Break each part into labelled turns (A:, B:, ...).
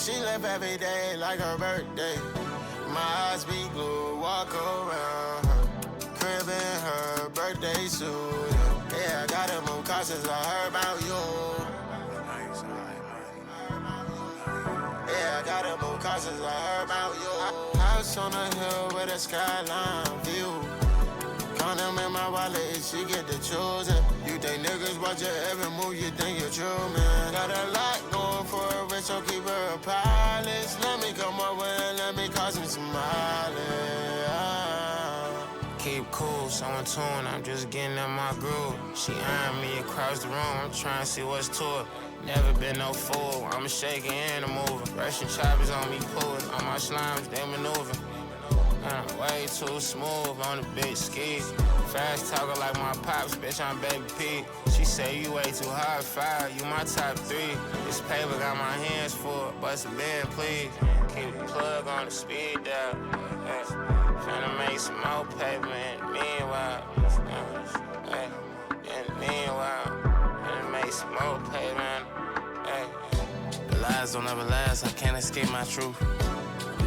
A: She live every day like her birthday. My eyes be glued, walk around her crib in her birthday suit. Yeah, I gotta move cautious, I heard about you. Yeah, I gotta move cautious, I heard about you. House on a hill with a skyline view. Condom in my wallet, she get the choosing. You think niggas watch your every move, you think you're true, man. Got a lot going for a rich, so keep her a pilot. Let me come over and let me cause me some mileage. Keep cool, so in tune, I'm just getting in my groove. She eyeing me across the room, I'm trying to see what's to it. Never been no fool, I'm shaking and I'm moving. Russian choppers on me pulling, on my slimes, they maneuvering. Way too smooth on the big ski. Fast talker like my pops, bitch, I'm baby P. She say you way too hard, fire, you my top 3. This paper got my hands full, bust a bed, please. Keep the plug on the speed dial. Tryna make some more paper and meanwhile. Tryna make some more paper. The lies don't ever last, I can't escape my truth.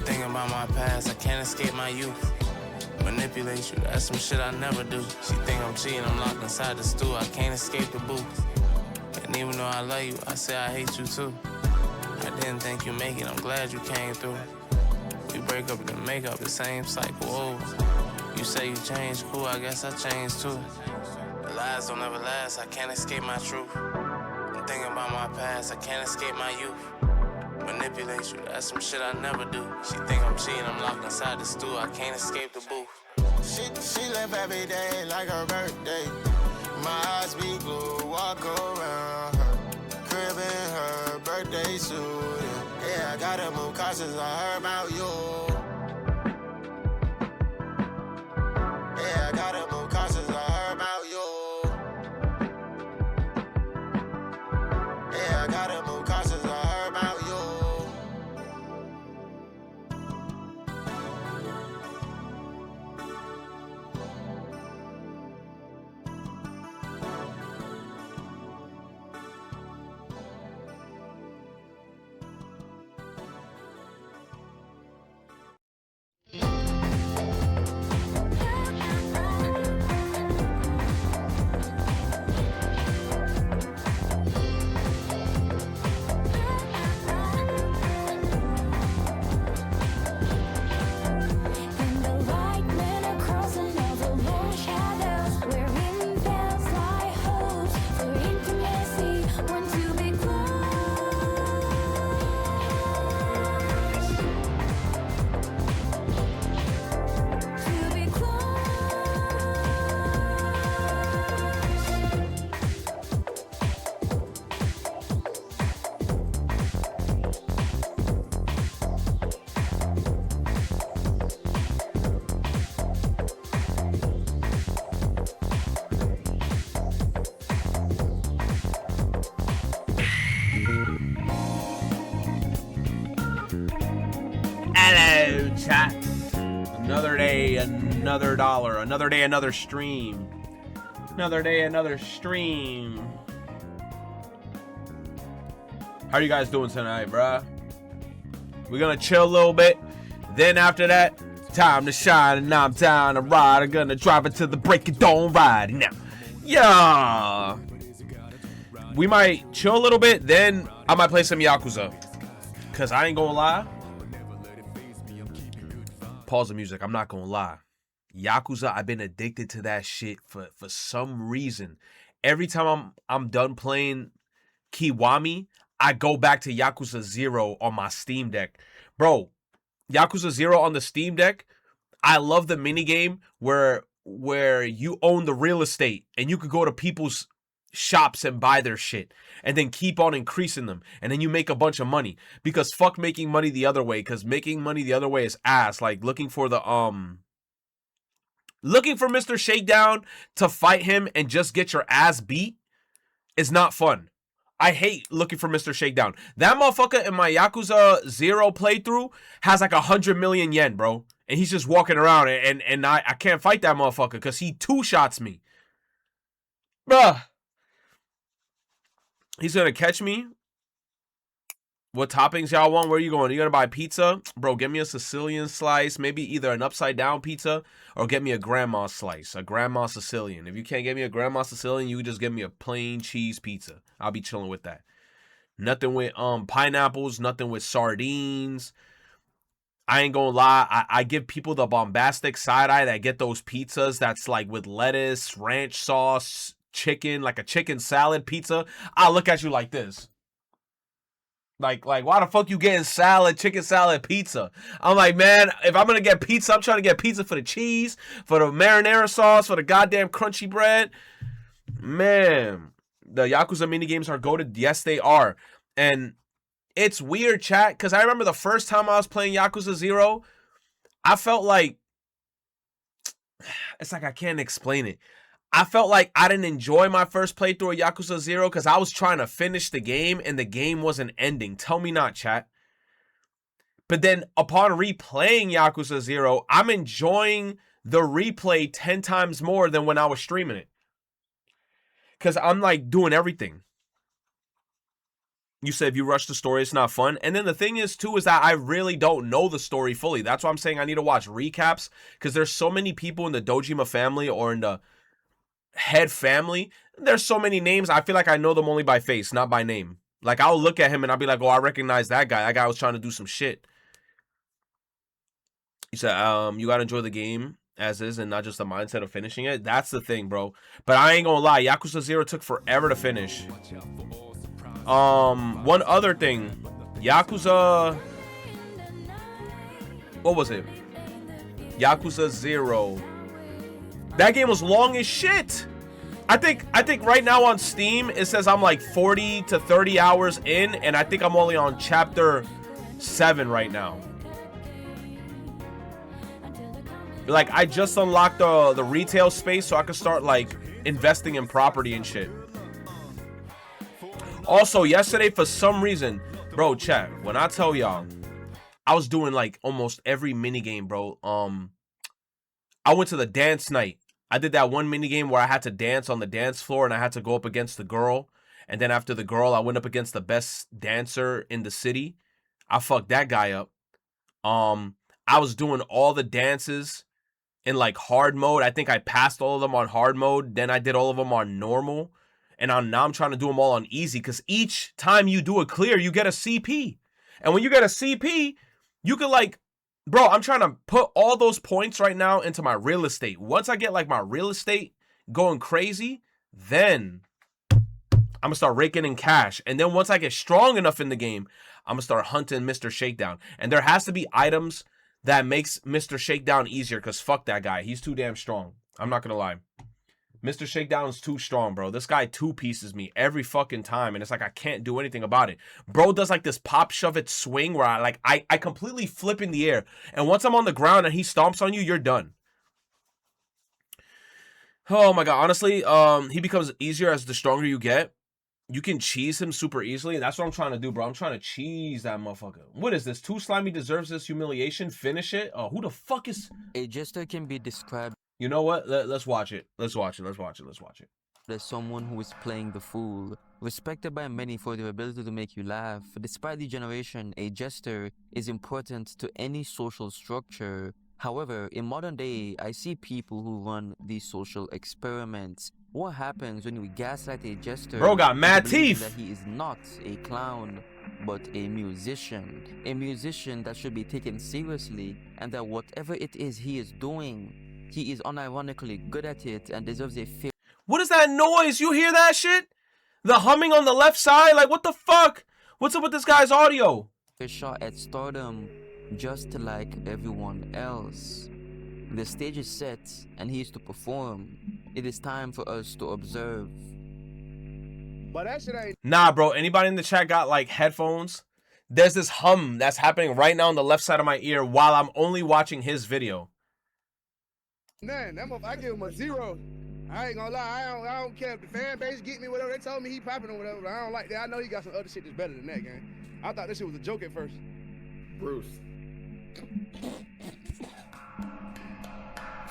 A: Thinking about my past, I can't escape my youth. Manipulate you, that's some shit I never do. She think I'm cheating, I'm locked inside the stool. I can't escape the booth. And even though I love you, I say I hate you too. I didn't think you make it, I'm glad you came through. We break up and make up the same cycle over. You say you changed, cool, I guess I changed too. The lies don't ever last, I can't escape my truth. I'm thinking about my past, I can't escape my youth. Manipulate you, that's some shit I never do. She think I'm cheating, I'm locked inside the stool. I can't escape the booth. She live every day like her birthday. My eyes be glued, walk around her crib in her birthday suit. Yeah, I gotta move cautious, I heard about you. Yeah, I gotta move cautious, I heard about you. Yeah, I gotta move cautious, I heard about you.
B: Hello, chat. Another day, another dollar. Another day, another stream. Another day, another stream. How are you guys doing tonight, bruh? We're gonna chill a little bit. Then after that, time to shine, and I'm down to ride. I'm gonna drive it to the break of dawn ride now. Yeah. We might chill a little bit, then I might play some Yakuza. Cause I ain't gonna lie. Pause the music. I'm not gonna lie. Yakuza, I've been addicted to that shit for some reason. Every time I'm done playing Kiwami, I go back to Yakuza 0 on my Steam Deck. Bro, Yakuza 0 on the Steam Deck, I love the minigame where you own the real estate and you could go to people's shops and buy their shit and then keep on increasing them and then you make a bunch of money, because fuck making money the other way, because making money the other way is ass. Like looking for Mr. Shakedown to fight him and just get your ass beat is not fun. I hate looking for Mr. Shakedown. That motherfucker in my Yakuza 0 playthrough has like 100 million yen, bro. And he's just walking around and I can't fight that motherfucker because he two-shots me. Bruh. He's gonna catch me What toppings y'all want? Where you going? You gonna buy pizza? Bro, get me a Sicilian slice. Maybe either an upside down pizza or get me a grandma slice. A grandma Sicilian. If you can't get me a grandma Sicilian, you just get me a plain cheese pizza. I'll be chilling with that. Nothing with pineapples, nothing with sardines. I ain't gonna lie, I give people the bombastic side eye that get those pizzas that's like with lettuce, ranch sauce, chicken, like a chicken salad pizza. I look at you like this. Like why the fuck you getting salad, chicken salad pizza? I'm like, man, if I'm gonna get pizza, I'm trying to get pizza for the cheese, for the marinara sauce, for the goddamn crunchy bread. Man, the Yakuza minigames are goated. Yes, they are. And it's weird, chat, because I remember the first time I was playing Yakuza 0, I felt like, it's like I can't explain it. I felt like I didn't enjoy my first playthrough of Yakuza 0 because I was trying to finish the game and the game wasn't ending. Tell me not, chat. But then upon replaying Yakuza 0, I'm enjoying the replay 10 times more than when I was streaming it. Because I'm like doing everything. You said if you rush the story, it's not fun. And then the thing is, too, is that I really don't know the story fully. That's why I'm saying I need to watch recaps. Because there's so many people in the Dojima family or in the head family. There's so many names. I feel like I know them only by face, not by name. Like, I'll look at him and I'll be like, oh, I recognize that guy. That guy was trying to do some shit. You said, you gotta enjoy the game as is and not just the mindset of finishing it. That's the thing, bro. But I ain't gonna lie, Yakuza 0 took forever to finish. One other thing, Yakuza, what was it? Yakuza 0. That game was long as shit. I think right now on Steam it says I'm like 40 to 30 hours in, and I think I'm only on chapter 7 right now. Like, I just unlocked the retail space so I can start like investing in property and shit. Also, yesterday, for some reason, bro, chat, when I tell y'all, I was doing like almost every minigame, bro. I went to the dance night. I did that one minigame where I had to dance on the dance floor and I had to go up against the girl. And then after the girl, I went up against the best dancer in the city. I fucked that guy up. I was doing all the dances in like hard mode. I think I passed all of them on hard mode. Then I did all of them on normal. And now I'm trying to do them all on easy, because each time you do a clear, you get a CP. And when you get a CP, you can like, bro, I'm trying to put all those points right now into my real estate. Once I get like my real estate going crazy, then I'm going to start raking in cash. And then once I get strong enough in the game, I'm going to start hunting Mr. Shakedown. And there has to be items that makes Mr. Shakedown easier, because fuck that guy. He's too damn strong. I'm not going to lie. Mr. Shakedown is too strong, bro. This guy two-pieces me every fucking time, and it's like I can't do anything about it. Bro does like this pop shove it swing where I completely flip in the air, and once I'm on the ground and he stomps on you, you're done. Oh my god, honestly, he becomes easier as the stronger you get. You can cheese him super easily. That's what I'm trying to do, bro. I'm trying to cheese that motherfucker. What is this? Too slimy deserves this humiliation. Finish it. Oh, who the fuck is...
C: A jester can be described...
B: You know what? Let's watch it. Let's watch it.
C: As someone who is playing the fool, respected by many for their ability to make you laugh. Despite the generation, a jester is important to any social structure. However, in modern day, I see people who run these social experiments. What happens when we gaslight a jester?
B: Bro got mad teeth.
C: That he is not a clown, but a musician. A musician that should be taken seriously, and that whatever it is he is doing, he is unironically good at it and deserves a fair...
B: What is that noise? You hear that shit? The humming on the left side? Like, what the fuck? What's up with this guy's audio?
C: shot at stardom, just like everyone else. The stage is set and he is to perform. It is time for us to observe.
D: But that shit ain't...
B: Nah, bro. Anybody in the chat got like headphones? There's this hum that's happening right now on the left side of my ear while I'm only watching his video.
D: Man, that I give him a 0. I ain't gonna lie, I don't care if the fan base get me, whatever. They told me he popping or whatever, but I don't like that. I know he got some other shit that's better than that, gang. I thought this shit was a joke at first.
E: Bruce.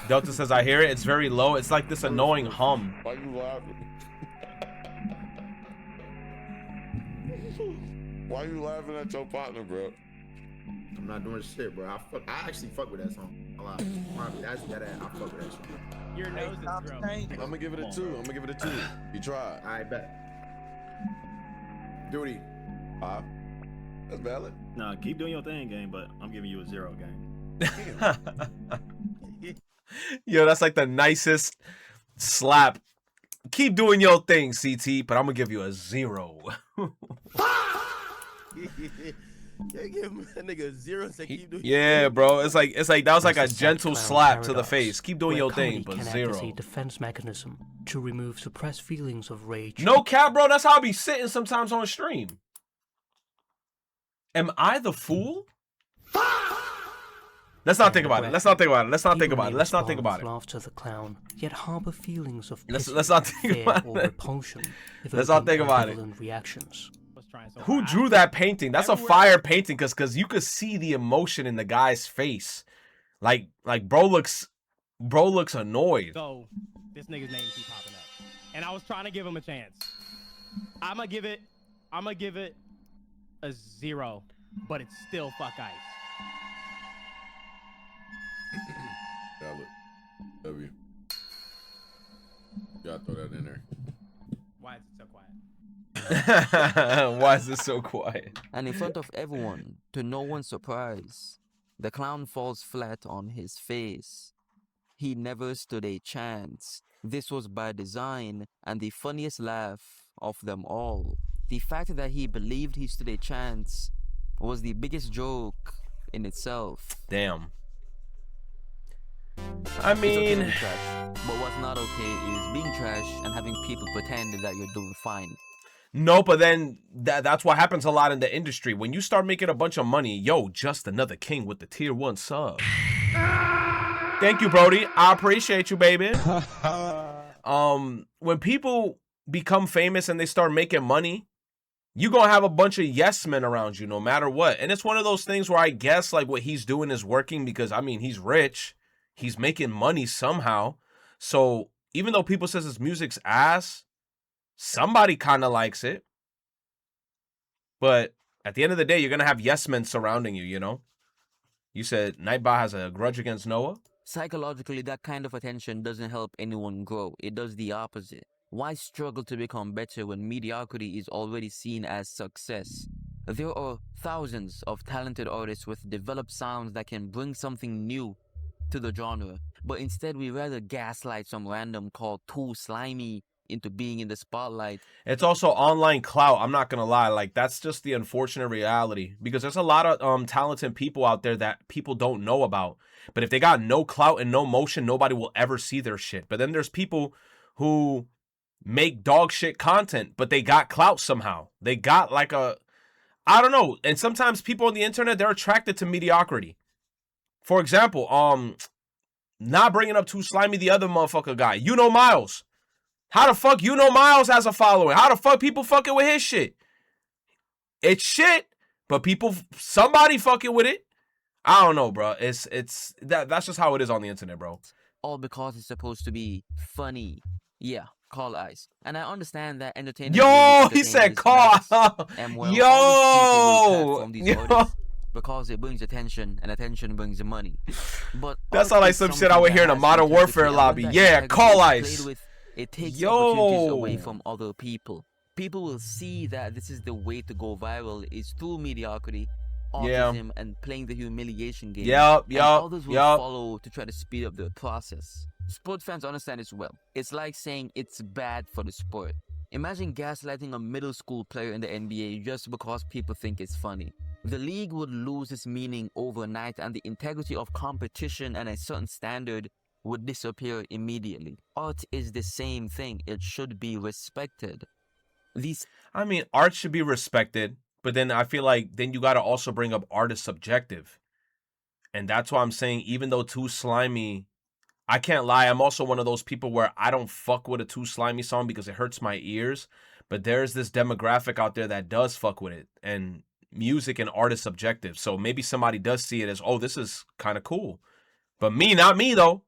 B: Delta says, I hear it. It's very low. It's like this annoying hum.
E: Why you laughing? Why you laughing at your partner, bro?
F: I'm not doing shit, bro. I actually fuck with that song a lot. That's that. I fuck with that song.
G: Your nose is gross.
E: I'm gonna give it a 2. I'm gonna give it a 2. You tried.
F: I bet. Duty.
E: That's valid.
H: Nah, keep doing your thing, gang, but I'm giving you a 0, gang.
B: Yo, that's like the nicest slap. Keep doing your thing, CT, but I'm gonna give you a 0.
I: They give that nigga a 0 and say keep doing.
B: Yeah, bro. It's like that was like a gentle
J: clown
B: slap to the
J: paradox,
B: face. Keep doing
J: where
B: your thing,
J: comedy
B: but
J: can act
B: 0.
J: as a defense mechanism to remove suppressed feelings of rage.
B: No cap, bro. That's how I be sitting sometimes on stream. Am I the fool? Let's not think about it. Let's not think about it. Let's not think about it. Let's not think about it.
J: Laughter the clown, yet harbor feelings of
B: Let's
J: pity,
B: not think
J: fear,
B: about
J: or
B: it.
J: repulsion.
B: Let's not think about it.
J: Ambivalent reactions.
B: Who drew that painting? That's a fire painting, cause you could see the emotion in the guy's face. Like bro looks annoyed.
G: So this nigga's name keep popping up, and I was trying to give him a chance. I'm gonna give it a 0, but it's still fuck ice.
E: Valid. W. Gotta throw that in there.
G: Why is it so quiet?
B: Why is this so quiet?
C: And in front of everyone, to no one's surprise, the clown falls flat on his face. He never stood a chance. This was by design, and the funniest laugh of them all. The fact that he believed he stood a chance was the biggest joke in itself.
B: Damn. I
C: It's okay to
B: mean,
C: be trash, but what's not okay is being trash and having people pretend that you're doing fine.
B: no, but then that's what happens a lot in the industry. When you start making a bunch of money, yo, just another king with the tier 1 sub. Thank you, Brody. I appreciate you, baby. When people become famous and they start making money, you gonna have a bunch of yes men around you no matter what. And it's one of those things where I guess like what he's doing is working because, I mean, he's rich. He's making money somehow. So even though people says his music's ass, somebody kind of likes it. But at the end of the day, you're going to have yes men surrounding you, you know? You said Nightbot has a grudge against Noah?
C: Psychologically, that kind of attention doesn't help anyone grow. It does the opposite. Why struggle to become better when mediocrity is already seen as success? There are thousands of talented artists with developed sounds that can bring something new to the genre, but instead we rather gaslight some random called Too Slimy into being in the spotlight.
B: It's also online clout. I'm not going to lie. Like, that's just the unfortunate reality because there's a lot of talented people out there that people don't know about. But if they got no clout and no motion, nobody will ever see their shit. But then there's people who make dog shit content, but they got clout somehow. They got like I don't know. And sometimes people on the internet, they're attracted to mediocrity. For example, not bringing up Too Slimy, the other motherfucker guy. You know Miles. How the fuck you know Miles has a following? How the fuck people fucking with his shit? It's shit, but somebody fucking with it. I don't know, bro. That's just how it is on the internet, bro.
C: All because it's supposed to be funny. Yeah, call ice. And I understand that entertainment.
B: Yo, he said call. Yo.
C: Because it brings attention, and attention brings money. But
B: that sounds like some shit I would hear in a Modern Warfare lobby. Yeah, call ice.
C: It takes opportunities away from other people. People will see that this is the way to go viral is through mediocrity, autism, and playing the humiliation game. And others will follow to try to speed up the process. Sport fans understand this well. It's like saying it's bad for the sport. Imagine gaslighting a middle school player in the NBA just because people think it's funny. The league would lose its meaning overnight, and the integrity of competition and a certain standard would disappear immediately. Art is the same thing. It should be respected.
B: I mean, art should be respected, but then I feel like then you got to also bring up art is subjective. And that's why I'm saying even though Too Slimy, I can't lie, I'm also one of those people where I don't fuck with a Too Slimy song because it hurts my ears. But there's this demographic out there that does fuck with it. And music and art is subjective. So maybe somebody does see it as, oh, this is kind of cool. But not me, though.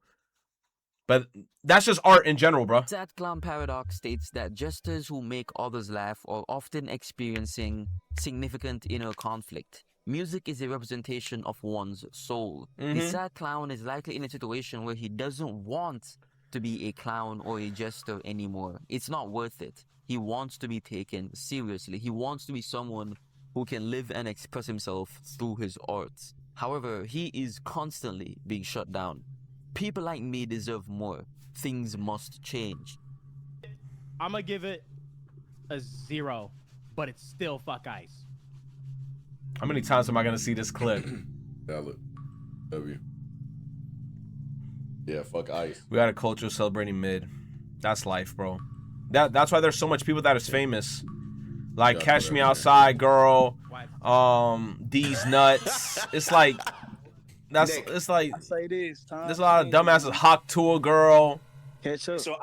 B: But that's just art in general, bro.
C: Sad clown paradox states that jesters who make others laugh are often experiencing significant inner conflict. Music is a representation of one's soul. The sad clown is likely in a situation where he doesn't want to be a clown or a jester anymore. It's not worth it. He wants to be taken seriously. He wants to be someone who can live and express himself through his art. However, he is constantly being shut down. People like me deserve more. Things must change.
G: I'm gonna give it a 0, but it's still fuck ice.
B: How many times am I gonna see this clip?
E: Valid. W. Yeah, fuck ice.
B: We got a culture celebrating mid. That's life, bro. That's why there's so much people that is famous. Like
E: Yeah,
B: Catch Me
E: whatever.
B: Outside Girl, These Nuts. It's like it's like
K: I say this, Tom.
B: there's a lot of dumbasses. Hawk to a Girl.
K: Catch up.
L: So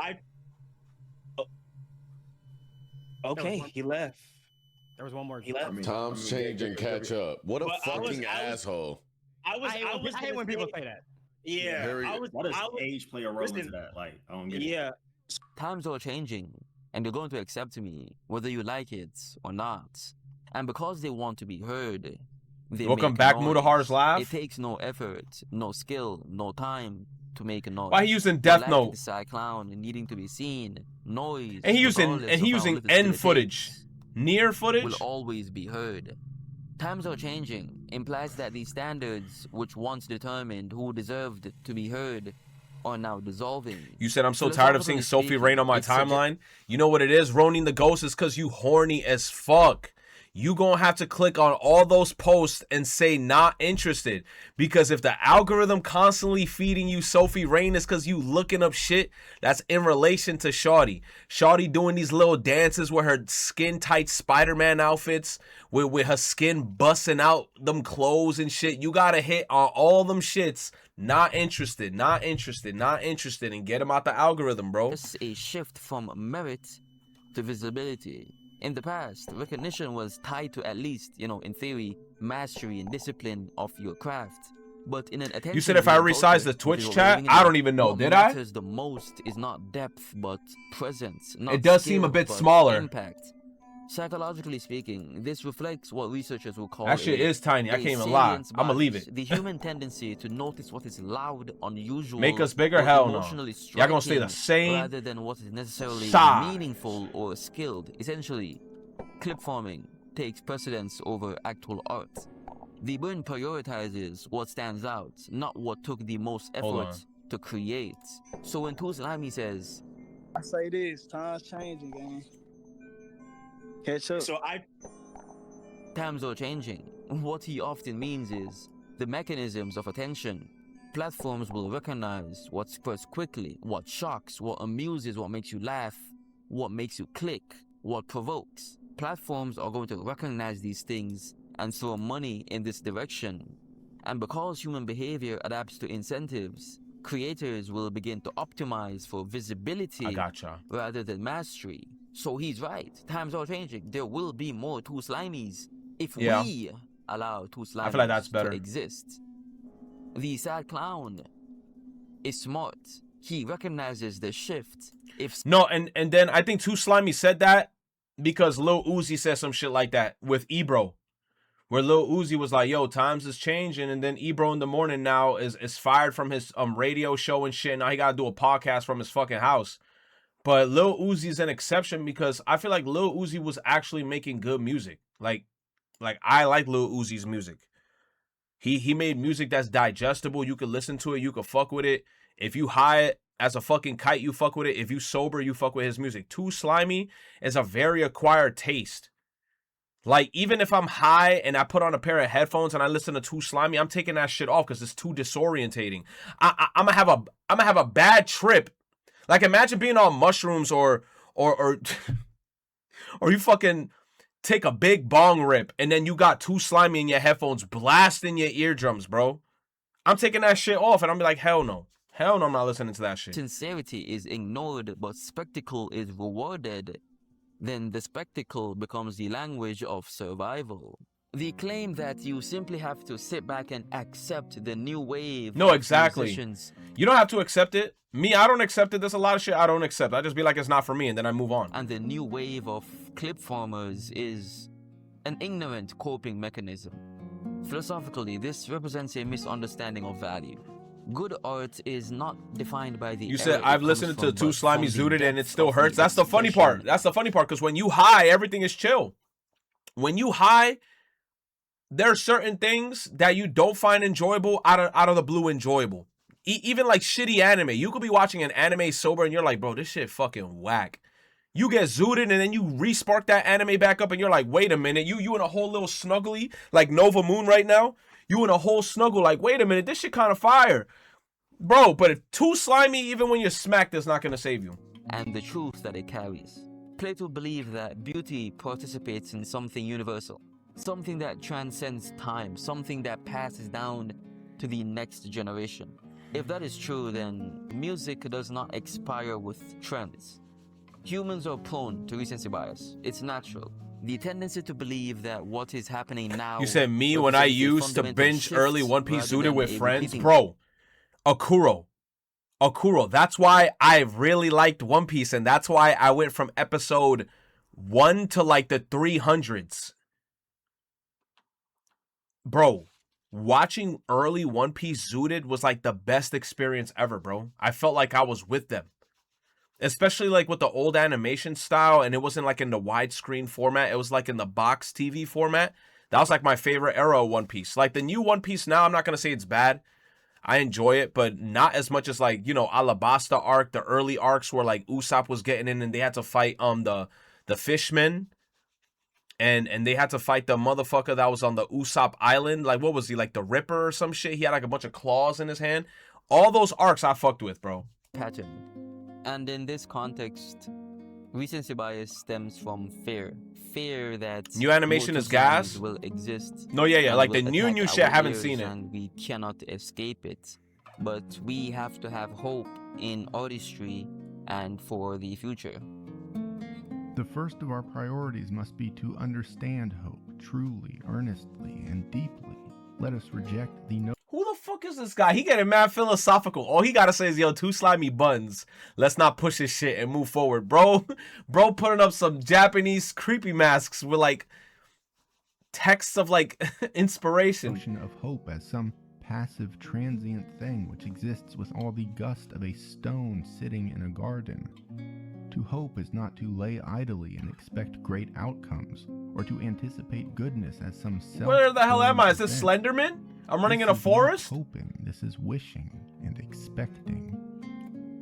L: okay, he left.
G: There was one more.
L: He left.
E: Tom's changing, catch up. What a
L: But I was-
E: fucking asshole.
L: I
G: hate when people say that.
L: Yeah,
E: Very-
H: Why does age play a role into that? Like, I don't get it.
L: Yeah,
C: Times are changing, and they're going to accept me, whether you like it or not. And because they want to be heard, they
B: Welcome
C: make
B: back,
C: noise.
B: Mudahar's laugh.
C: It takes no effort, no skill, no time to make a noise.
B: Why he using
C: But
B: Death
C: like
B: Note?
C: the side clown needing to be seen, noise.
B: And he using
C: regardless of how little skill
B: end
C: it
B: footage,
C: takes,
B: near
C: will
B: footage.
C: always be heard. Times are changing implies that the standards which once determined who deserved to be heard are now dissolving.
B: You said I'm so tired of seeing Sophie Rain on my timeline. You know what it is? Ronin the Ghost is because you horny as fuck. You gonna have to click on all those posts and say not interested. Because if the algorithm constantly feeding you Sophie Rain is because you looking up shit that's in relation to Shawty. Shawty doing these little dances with her skin tight Spider-Man outfits, with her skin busting out them clothes and shit. You gotta hit on all them shits. Not interested, not interested, not interested, and get them out the algorithm, bro.
C: It's a shift from merit to visibility. In the past, recognition was tied to at least, in theory, mastery and discipline of your craft. But in an attention,
B: You said if I resize the Twitch chat, I don't even know. Did I?
C: What matters the most is not depth, but presence. Not
B: It does seem a
C: skill,
B: bit
C: but
B: smaller.
C: Impact. Psychologically speaking, this reflects what researchers will call
B: That shit is tiny. I can't even lie. I'ma leave it.
C: The human tendency to notice what is loud, unusual,
B: Make us bigger?
C: or
B: Hell no.
C: emotionally
B: Y'all gonna stay the
C: striking,
B: same
C: rather than what is necessarily
B: size.
C: meaningful or skilled. Essentially, clip farming takes precedence over actual art. The brain prioritizes what stands out, not what took the most
B: Hold
C: effort to create. So when Too Slimy says,
K: I say this, times changing, gang. Catch up.
L: so
C: times are changing, what he often means is the mechanisms of attention. Platforms will recognize what spreads quickly, what shocks, what amuses, what makes you laugh, what makes you click, what provokes. Platforms are going to recognize these things and throw money in this direction. And because human behavior adapts to incentives, creators will begin to optimize for visibility
B: I gotcha.
C: rather than mastery. So he's right. Times are changing. There will be more Too Slimies if
B: Yeah.
C: we allow Too Slimies
B: I feel like that's better.
C: to exist. The sad clown is smart. He recognizes the shift.
B: No, and then I think Too Slimy said that because Lil Uzi said some shit like that with Ebro. Where Lil Uzi was like, yo, times is changing, and then Ebro in the morning now is fired from his radio show and shit. Now he gotta do a podcast from his fucking house. But Lil Uzi's an exception because I feel like Lil Uzi was actually making good music. Like I like Lil Uzi's music. He made music that's digestible. You could listen to it. You could fuck with it. If you high it as a fucking kite, you fuck with it. If you sober, you fuck with his music. Too Slimy is a very acquired taste. Like, even if I'm high and I put on a pair of headphones and I listen to Too Slimy, I'm taking that shit off because it's too disorientating. I'm gonna have a bad trip. Like, imagine being on mushrooms or you fucking take a big bong rip and then you got Too Slimy in your headphones blasting your eardrums, bro. I'm taking that shit off and I'm like, hell no. Hell no, I'm not listening to that shit.
C: Sincerity is ignored, but spectacle is rewarded. Then the spectacle becomes the language of survival. The claim that you simply have to sit back and accept the new wave.
B: No,
C: of
B: exactly.
C: musicians.
B: You don't have to accept it. Me, I don't accept it. There's a lot of shit I don't accept. I just be like, it's not for me, and then I move on.
C: And the new wave of clip formers is an ignorant coping mechanism. Philosophically, this represents a misunderstanding of value. Good art is not defined by the.
B: You said I've listened to Too Slimy Zooted and it still hurts. That's the funny
C: expression.
B: part. That's the funny part, because when you high, everything is chill. When you high, there are certain things that you don't find enjoyable out of the blue enjoyable. Even like shitty anime. You could be watching an anime sober and you're like, bro, this shit fucking whack. You get zooted and then you re-spark that anime back up and you're like, wait a minute. You in a whole little snuggly like Nova Moon right now. You in a whole snuggle like, wait a minute, this shit kind of fire. Bro, but if Too Slimy, even when you're smacked, that's not going to save you.
C: And the truth that it carries. Plato believed that beauty participates in something universal. Something that transcends time. Something that passes down to the next generation. If that is true, then music does not expire with trends. Humans are prone to recency bias. It's natural. The tendency to believe that what is happening now...
B: You said me when I used to binge early One Piece Zooted with friends? Bro, Akuro. That's why I really liked One Piece, and that's why I went from episode 1 to like the 300s. Bro, watching early One Piece Zooted was like the best experience ever, bro. I felt like I was with them. Especially like with the old animation style, and it wasn't like in the widescreen format. It was like in the box TV format. That was like my favorite era of One Piece. Like the new One Piece now, I'm not going to say it's bad. I enjoy it, but not as much as like, you know, Alabasta arc, the early arcs where like Usopp was getting in and they had to fight the fishmen. And they had to fight the motherfucker that was on the Usopp Island. Like, what was he? Like the Ripper or some shit? He had like a bunch of claws in his hand. All those arcs I fucked with, bro.
C: Pattern. And in this context, recency bias stems from fear. Fear that
B: new animation is gas
C: will exist.
B: No, yeah. Like the new shit, I haven't seen it.
C: And we cannot escape it. But we have to have hope in artistry and for the future.
M: The first of our priorities must be to understand hope truly, earnestly, and deeply. Let us reject the
B: Who the fuck is this guy? He getting mad philosophical. All he gotta say is, yo, Too Slimy buns. Let's not push this shit and move forward. Bro putting up some Japanese creepy masks with like texts of like inspiration.
M: Notion of hope as some passive transient thing which exists with all the gust of a stone sitting in a garden. To hope is not to lay idly and expect great outcomes, or to anticipate goodness as some self.
B: Where the hell am I? Is this Slenderman? I'm running in a forest?
M: Hoping, this is wishing and expecting.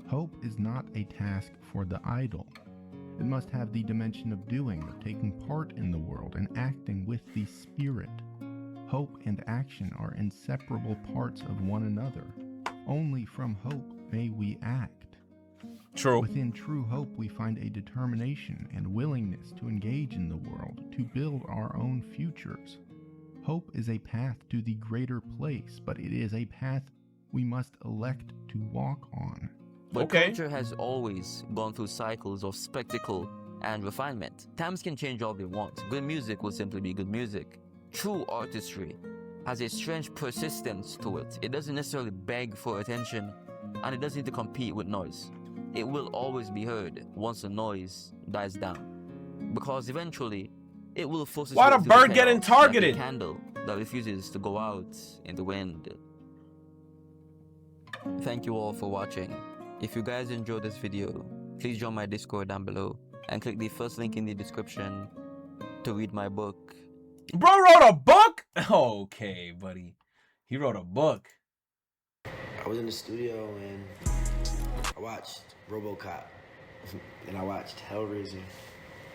M: Hope is not a task for the idle. It must have the dimension of doing, of taking part in the world and acting with the spirit. Hope and action are inseparable parts of one another. Only from hope may we act.
B: True.
M: Within true hope, we find a determination and willingness to engage in the world, to build our own futures. Hope is a path to the greater place, but it is a path we must elect to walk on.
C: But culture has always gone through cycles of spectacle and refinement. Times can change all they want. Good music will simply be good music. True artistry has a strange persistence to it. It doesn't necessarily beg for attention, and it doesn't need to compete with noise. It will always be heard once the noise dies down, because eventually it will force its
B: Why
C: way
B: the
C: through
B: bird
C: chaos,
B: getting targeted?
C: like a candle that refuses to go out in the wind. Thank you all for watching. If you guys enjoyed this video, please join my Discord down below and click the first link in the description to read my book.
B: Bro wrote a book? Okay, buddy. He wrote a book.
N: I was in the studio and I watched RoboCop and I watched Hellraiser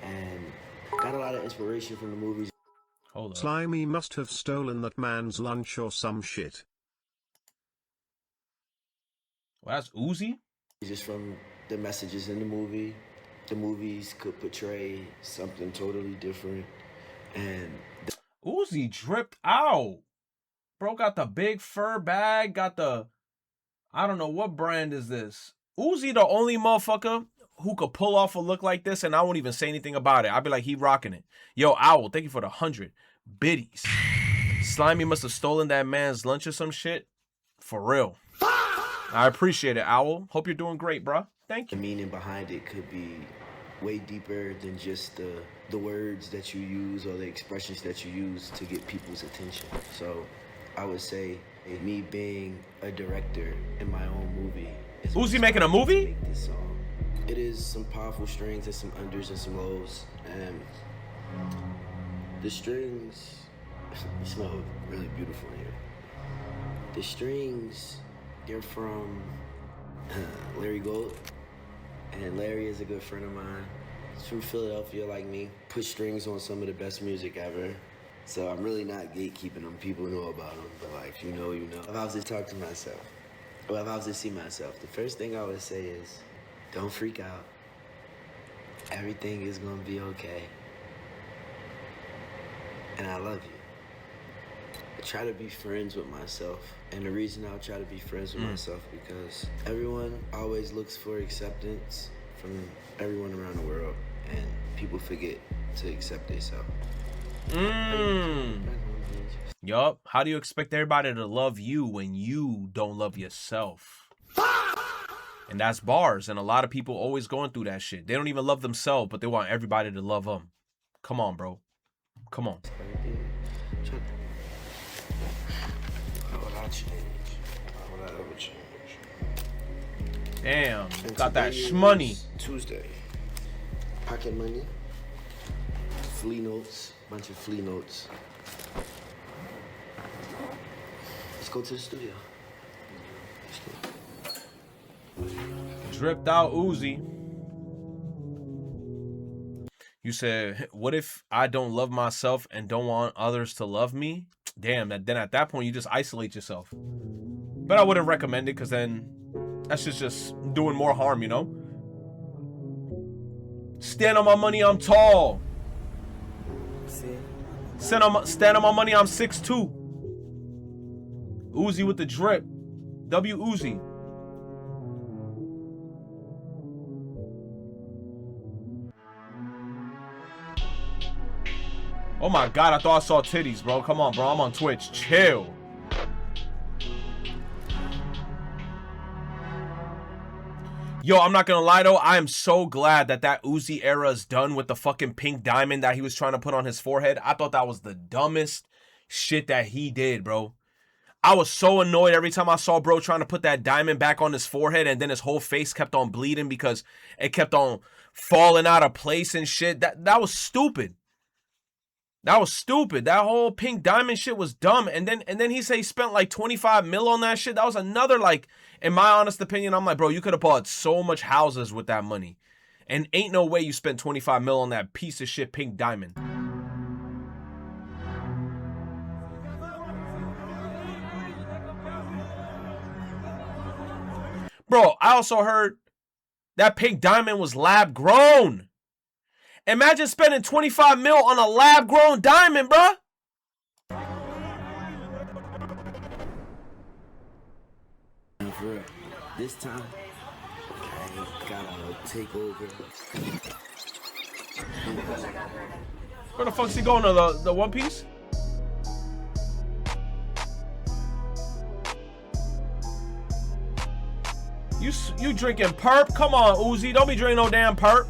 N: and got a lot of inspiration from the movies.
B: Hold on.
O: Slimy must have stolen that man's lunch or some shit.
B: Well, that's Uzi?
N: Just from the messages in the movie. The movies could portray something totally different. And
B: Uzi dripped out. Bro got the big fur bag, got the... I don't know, what brand is this? Uzi the only motherfucker who could pull off a look like this, and I won't even say anything about it. I'll be like, he rocking it. Yo, Owl, thank you for the 100. biddies. Slimy must have stolen that man's lunch or some shit. For real. I appreciate it, Owl. Hope you're doing great, bro. Thank you.
N: The meaning behind it could be way deeper than just the words that you use or the expressions that you use to get people's attention. So I would say me being a director in my own movie.
B: Uzi making a movie?
N: Make this song. It is some powerful strings and some unders and some lows. And the strings, you smell really beautiful in here. The strings, they're from Larry Gold. And Larry is a good friend of mine. He's from Philadelphia like me. Put strings on some of the best music ever. So I'm really not gatekeeping them. People know about them. But like, if you know, you know. If I was to talk to myself, or if I was to see myself, the first thing I would say is, don't freak out. Everything is gonna be okay. And I love you. I try to be friends with myself. And the reason I'll try to be friends with myself because everyone always looks for acceptance from everyone around the world. And people forget to accept themselves.
B: Yup. How do you expect everybody to love you when you don't love yourself? And that's bars. And a lot of people always going through that shit. They don't even love themselves, but they want everybody to love them. Come on, bro. Come on. Damn, got that shmoney.
N: Tuesday. Pocket money. Flea notes. Bunch of flea notes. Let's go to the studio.
B: Dripped out Uzi. You said, what if I don't love myself and don't want others to love me? Damn, then at that point, you just isolate yourself. But I wouldn't recommend it because then that's just doing more harm, you know? Stand on my money, I'm tall. Stand on my money, I'm 6'2". Uzi with the drip. W Uzi. Oh my God, I thought I saw titties, bro. Come on, bro. I'm on Twitch. Chill. Yo, I'm not gonna lie though, I am so glad that Uzi era is done with the fucking pink diamond that he was trying to put on his forehead. I thought that was the dumbest shit that he did, bro. I was so annoyed every time I saw bro trying to put that diamond back on his forehead and then his whole face kept on bleeding because it kept on falling out of place and shit. That was stupid. That was stupid. That whole pink diamond shit was dumb. And then he said he spent like 25 mil on that shit. That was another, like, in my honest opinion, I'm like, bro, you could have bought so much houses with that money. And ain't no way you spent 25 mil on that piece of shit pink diamond. Bro, I also heard that pink diamond was lab grown. Imagine spending 25 mil on a lab-grown diamond, bruh.
N: For real. This time, I gotta take over.
B: Where the fuck's he going to the One Piece? You drinking perp? Come on, Uzi. Don't be drinking no damn perp.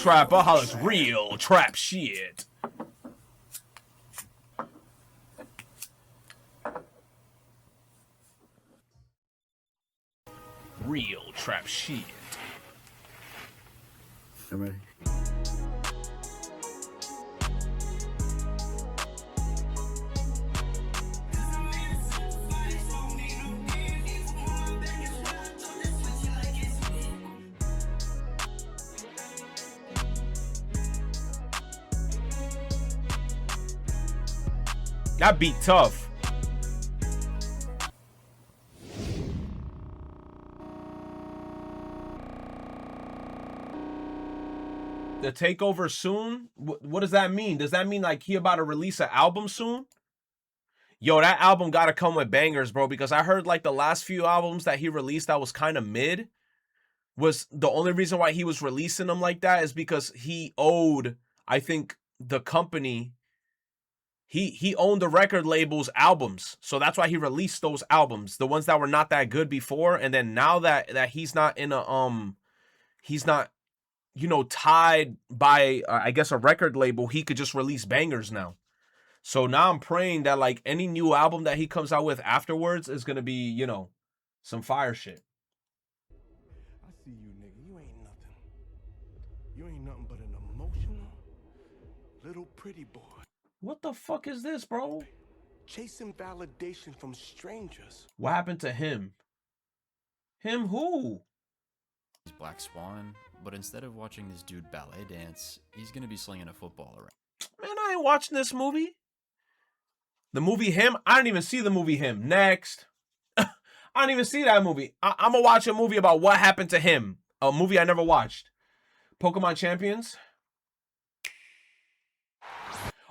B: Trapaholics, real trap shit. Real trap shit.
N: I'm ready.
B: That beat tough. The takeover soon? What does that mean? Does that mean like he about to release an album soon? Yo, that album gotta come with bangers, bro, because I heard like the last few albums that he released that was kind of mid. Was the only reason why he was releasing them like that is because he owed, I think, the company. He owned the record label's albums, so that's why he released those albums, the ones that were not that good before, and then now that he's not in a he's not, you know, tied by I guess a record label, he could just release bangers now. So now I'm praying that like any new album that he comes out with afterwards is gonna be, you know, some fire shit.
P: I see you, nigga. You ain't nothing. You ain't nothing but an emotional little pretty boy.
B: What the fuck is this, bro?
P: Chasing validation from strangers.
B: What happened to him? Him who?
Q: He's Black Swan, but instead of watching this dude ballet dance, he's gonna be slinging a football around.
B: Man, I ain't watching this movie. The movie Him? I didn't even see the movie Him. Next. I didn't even see that movie. I'm gonna watch a movie about what happened to him. A movie I never watched. Pokemon Champions.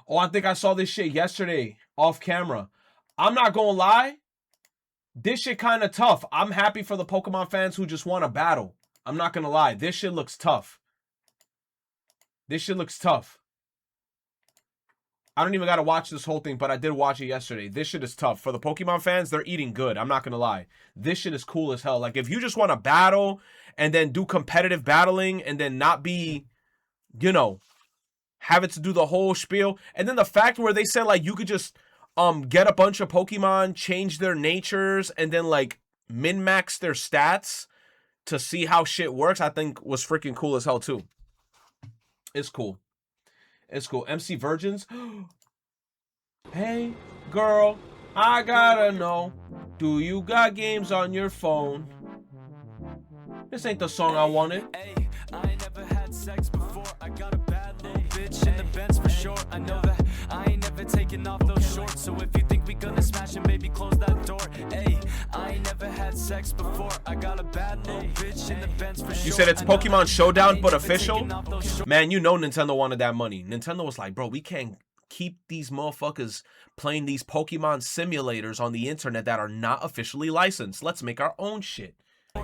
B: Oh, I think I saw this shit yesterday off camera. I'm not gonna lie. This shit kind of tough. I'm happy for the Pokemon fans who just want to battle. I'm not gonna lie. This shit looks tough. This shit looks tough. I don't even gotta watch this whole thing, but I did watch it yesterday. This shit is tough. For the Pokemon fans, they're eating good. I'm not gonna lie. This shit is cool as hell. Like, if you just want to battle and then do competitive battling and then not be, you know, have it to do the whole spiel. And then the fact where they said, like, you could just get a bunch of Pokemon, change their natures, and then, like, min-max their stats to see how shit works, I think was freaking cool as hell, too. It's cool. It's cool. MC Virgins. Hey, girl, I gotta know, do you got games on your phone? This ain't the song I wanted.
R: Hey, I ain't never had sex before. I got a bad little bitch in the Benz for sure. I know that I ain't never taking off those shorts. So if you think we gonna smash it, baby, close that door. Hey, I ain't never had sex before. I got a bad little bitch in the Benz for sure.
B: You said it's Pokemon Showdown, but official? Man, you know Nintendo wanted that money. Nintendo was like, bro, we can't keep these motherfuckers playing these Pokemon simulators on the internet that are not officially licensed. Let's make our own shit.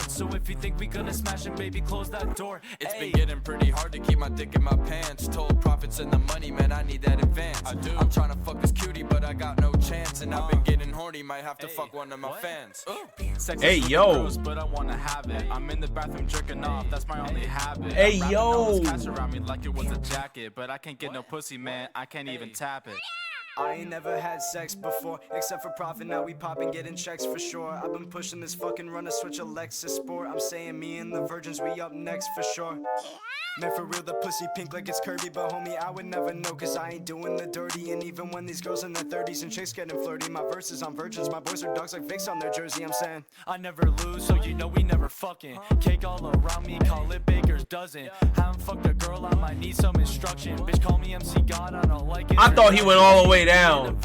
R: So if you think we gonna smash it, baby, close that door.
S: It's been getting pretty hard to keep my dick in my pants. Told profits and the money, man, I need that advance. I do. I'm trying to fuck this cutie, but I got no chance. And I've been getting horny, might have to fuck one of my fans.
B: Hey, yo.
R: But I wanna have it. I'm in the bathroom jerking off, that's my only habit.
B: Hey, yo.
R: Cash around me like it was a jacket, but I can't get no pussy, man. I can't even tap it.
T: I ain't never had sex before, except for profit. Now we poppin', getting checks for sure. I've been pushing this fucking run to switch a Lexus Sport. I'm saying me and the virgins, we up next for sure. Man, for real, the pussy pink like it's Kirby, but homie, I would never know, cause I ain't doing the dirty. And even when these girls in their 30s and chicks getting flirty, my verses on virgins, my boys are dogs like Vicks on their jersey. I'm saying
R: I never lose, so you know we never fucking. Cake all around me, call it Baker's dozen. Haven't fucked a girl, I might need some instruction. Bitch, call me MC God, I don't like it.
B: I thought he went all the way down.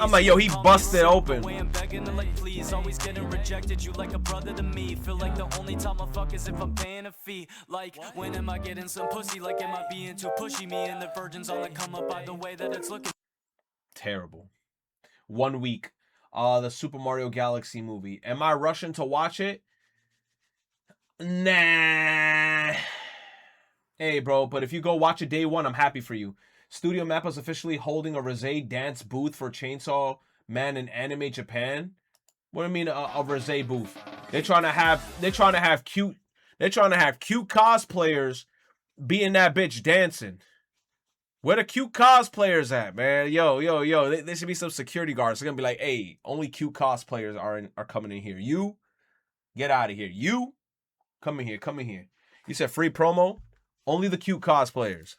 B: I'm like, yo, he busted open.
R: I'm begging to like, please, always getting rejected. You like a brother to me. Feel like the only time I fuck is if I'm paying a fee. Like, when am I getting some pussy? Like, am I being too pushy? Me and the virgins on the come up by the way that it's looking.
B: Terrible. 1 week. The Super Mario Galaxy movie. Am I rushing to watch it? Nah. Hey, bro, but if you go watch it day one, I'm happy for you. Studio Mappa's officially holding a Rosé dance booth for Chainsaw Man in Anime Japan. What do you mean a Rosé booth? They're trying to have cute cosplayers be in that bitch dancing. Where the cute cosplayers at, man? Yo. There should be some security guards. They're gonna be like, hey, only cute cosplayers are coming in here. You get out of here. You come in here. You said free promo? Only the cute cosplayers.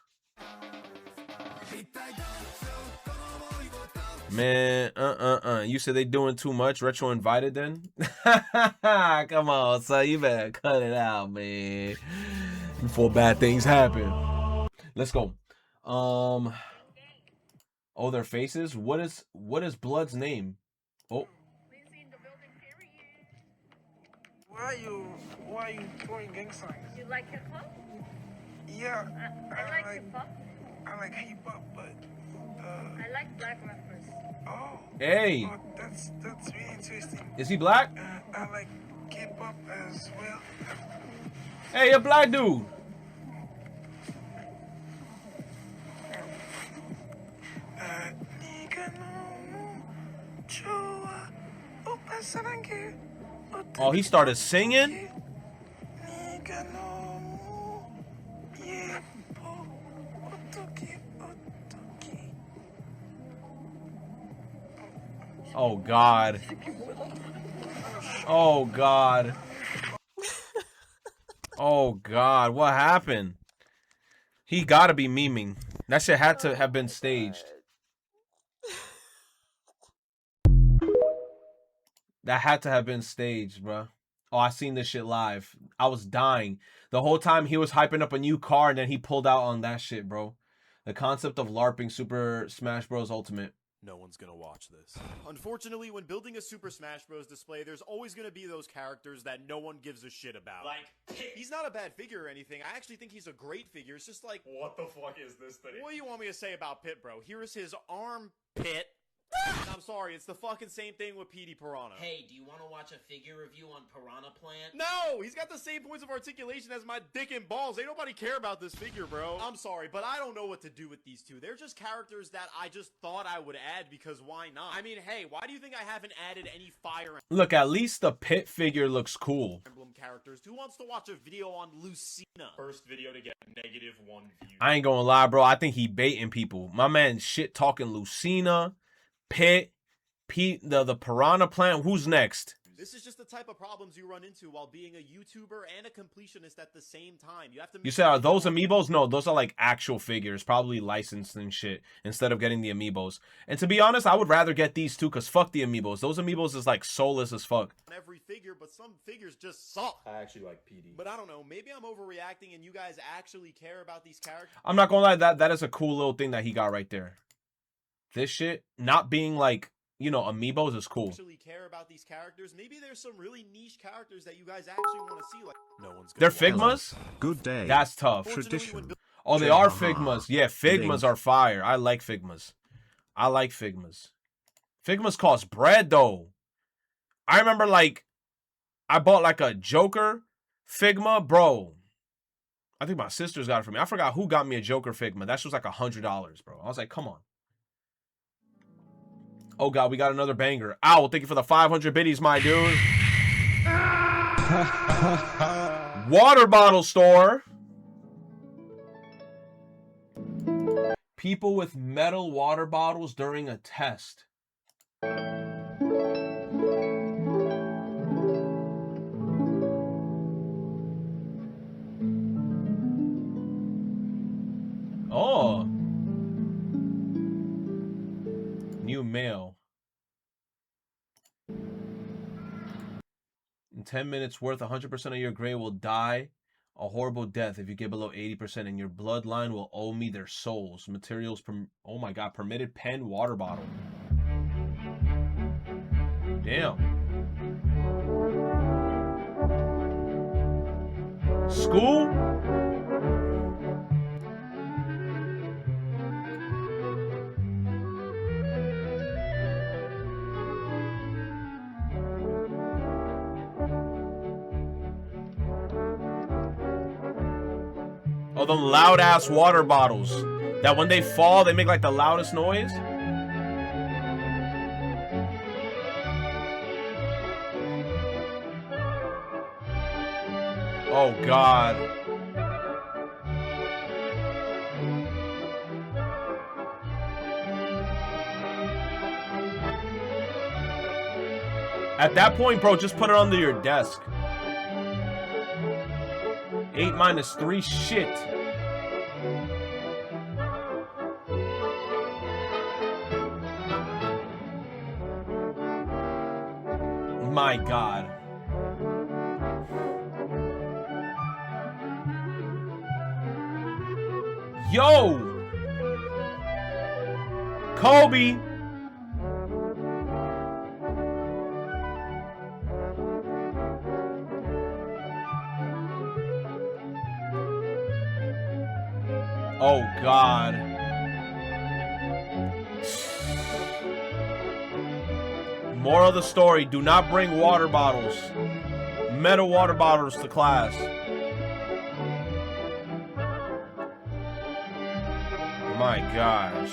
B: Man, you said they doing too much. Retro invited then? Come on, son. You better cut it out, man. Before bad things happen. Let's go. Oh, their faces? What is Blood's name? Oh.
U: Why are you throwing gang signs?
V: You like hip hop?
U: Yeah.
V: I like hip hop.
U: I like hip hop, but
V: I like black rappers.
U: oh.
B: Hey.
U: Oh, that's really interesting.
B: Is he black?
U: I like hip hop as well.
B: Hey, a black dude. Oh, he started singing? Oh, God. Oh, God. Oh, God. What happened? He gotta be memeing. That shit had to have been staged. That had to have been staged, bro. Oh, I seen this shit live. I was dying. The whole time he was hyping up a new car and then he pulled out on that shit, bro. The concept of LARPing Super Smash Bros. Ultimate.
A: No one's gonna watch this. Unfortunately, when building a Super Smash Bros. Display, there's always gonna be those characters that no one gives a shit about. Like, he's not a bad figure or anything. I actually think he's a great figure. It's just like, what the fuck is this thing? What do you want me to say about Pit, bro? Here is his armpit. I'm sorry, it's the fucking same thing with Petey Piranha.
D: Hey, do you want to watch a figure review on Piranha Plant?
A: No! He's got the same points of articulation as my dick and balls. Ain't nobody care about this figure, bro. I'm sorry, but I don't know what to do with these two. They're just characters that I just thought I would add because why not? I mean, hey, why do you think I haven't added any Fire
B: Look, at least the Pit figure looks cool.
A: Emblem characters? Who wants to watch a video on Lucina? First video to get -1 view.
B: I ain't gonna lie, bro. I think he baiting people. My man shit talking Lucina, Pit, Pete, the Piranha Plant. Who's next?
A: This is just the type of problems you run into while being a YouTuber and a completionist at the same time. You have to.
B: You said, are those amiibos? No, those are like actual figures, probably licensed and shit, instead of getting the amiibos. And to be honest, I would rather get these two, because fuck the amiibos. Those amiibos is like soulless as fuck.
A: Every figure, but some figures just suck. I actually like PD. But I don't know, maybe I'm overreacting and you guys actually care about these characters.
B: I'm not gonna lie, that is a cool little thing that he got right there. This shit, not being like, you know, amiibos is cool.
A: Actually care about these characters. Maybe there's some really niche characters that you guys actually want to see. Like, no one's
B: They're Figmas?
O: Good day.
B: That's tough.
O: Tradition.
B: Oh, they are Figmas. Yeah, Figmas are fire. I like Figmas. I like Figmas. Figmas cost bread, though. I remember, like, I bought, like, a Joker Figma. Bro, I think my sisters got it for me. I forgot who got me a Joker Figma. That shit was, like, $100, bro. I was like, come on. Oh, God, we got another banger. Ow, thank you for the 500 biddies, my dude. Water bottle store. People with metal water bottles during a test. Oh. New mail. In 10 minutes worth, 100% of your grade will die a horrible death if you get below 80%, and your bloodline will owe me their souls. Materials, oh my God, permitted pen, water bottle. Damn. School? Oh, them loud ass water bottles that when they fall, they make like the loudest noise. Oh, God. At that point, bro, just put it under your desk. 8 minus 3, shit. My God. Yo! Kobe! Oh, God. Moral of the story, do not bring water bottles, metal water bottles to class. My gosh.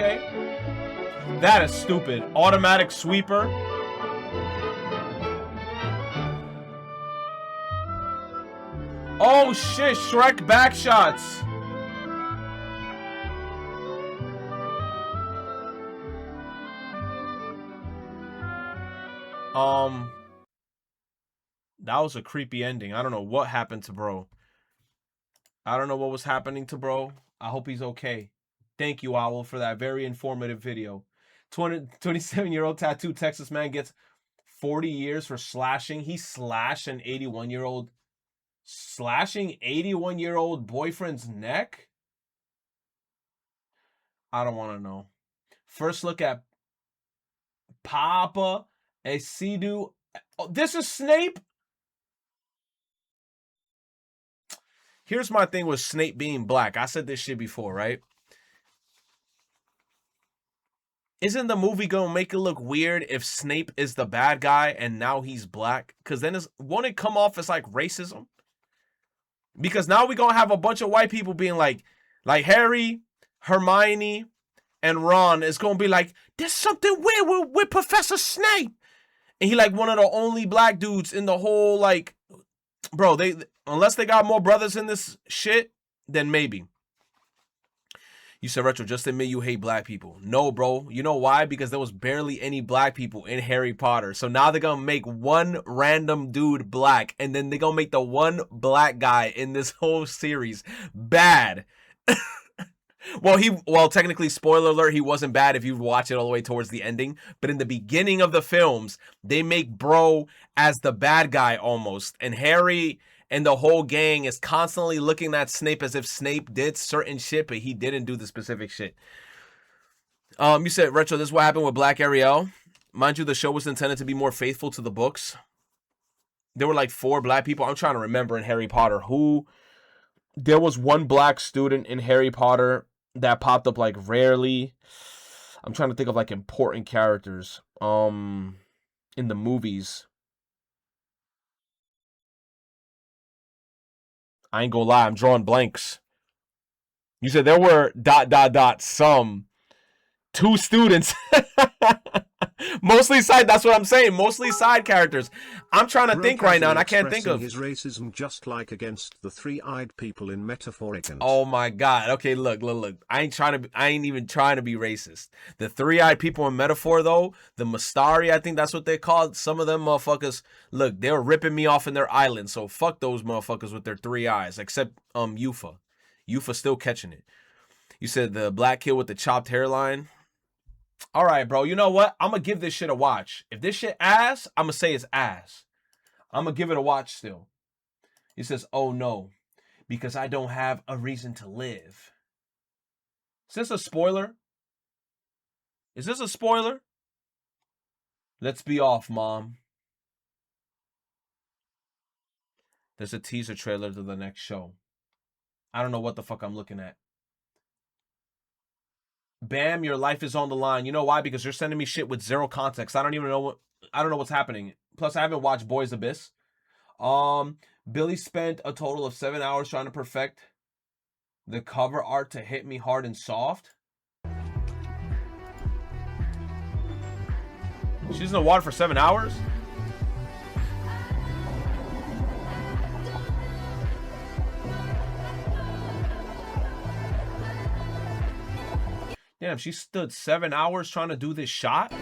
B: Okay. That is stupid. Automatic sweeper. Oh shit, Shrek back shots. That was a creepy ending. I don't know what happened to bro. I don't know what was happening to bro. I hope he's okay. Thank you, Owl, for that very informative video. 27-year-old tattooed Texas man gets 40 years for slashing. He slashed an 81-year-old. Slashing 81-year-old boyfriend's neck? I don't want to know. First look at Papa Esidu. Oh, this is Snape? Here's my thing with Snape being black. I said this shit before, right? Isn't the movie gonna make it look weird if Snape is the bad guy and now he's black? Because then won't it come off as like racism? Because now we're gonna have a bunch of white people being like Harry, Hermione, and Ron is gonna be like, there's something weird with Professor Snape. And he like one of the only black dudes in the whole, like, bro, unless they got more brothers in this shit, then maybe. You said, Retro, just admit you hate black people. No, bro. You know why? Because there was barely any black people in Harry Potter. So now they're going to make one random dude black. And then they're going to make the one black guy in this whole series bad. Well, technically, spoiler alert, he wasn't bad if you watch it all the way towards the ending. But in the beginning of the films, they make bro as the bad guy almost. And Harry and the whole gang is constantly looking at Snape as if Snape did certain shit, but he didn't do the specific shit. You said, Retro, this is what happened with Black Ariel. Mind you, the show was intended to be more faithful to the books. There were like 4 black people. I'm trying to remember in Harry Potter who. There was one black student in Harry Potter that popped up like rarely. I'm trying to think of like important characters in the movies. I ain't gonna lie, I'm drawing blanks. You said there were ... some 2 students. Mostly side, that's what I'm saying. Mostly side characters. I'm trying to think right now and I can't think of
O: his racism just like against the 3-eyed people in FRIGGEN.
B: Oh my god. Okay, look. I ain't even trying to be racist. The 3-eyed people in Metaphor though, the Mastari, I think that's what they called. Some of them motherfuckers, look, they were ripping me off in their island. So fuck those motherfuckers with their 3 eyes, except Yufa. Yufa still catching it. You said the black kid with the chopped hairline. All right, bro. You know what? I'm going to give this shit a watch. If this shit ass, I'm going to say it's ass. I'm going to give it a watch still. He says, oh no, because I don't have a reason to live. Is this a spoiler? Is this a spoiler? Let's be off, Mom. There's a teaser trailer to the next show. I don't know what the fuck I'm looking at. Bam, your life is on the line. You know why? Because you're sending me shit with zero context. I don't know what's happening. Plus, I haven't watched Boys Abyss. Billy spent a total of 7 hours trying to perfect the cover art to hit me hard and soft. She's in the water for 7 hours? Damn, she stood 7 hours trying to do this shot?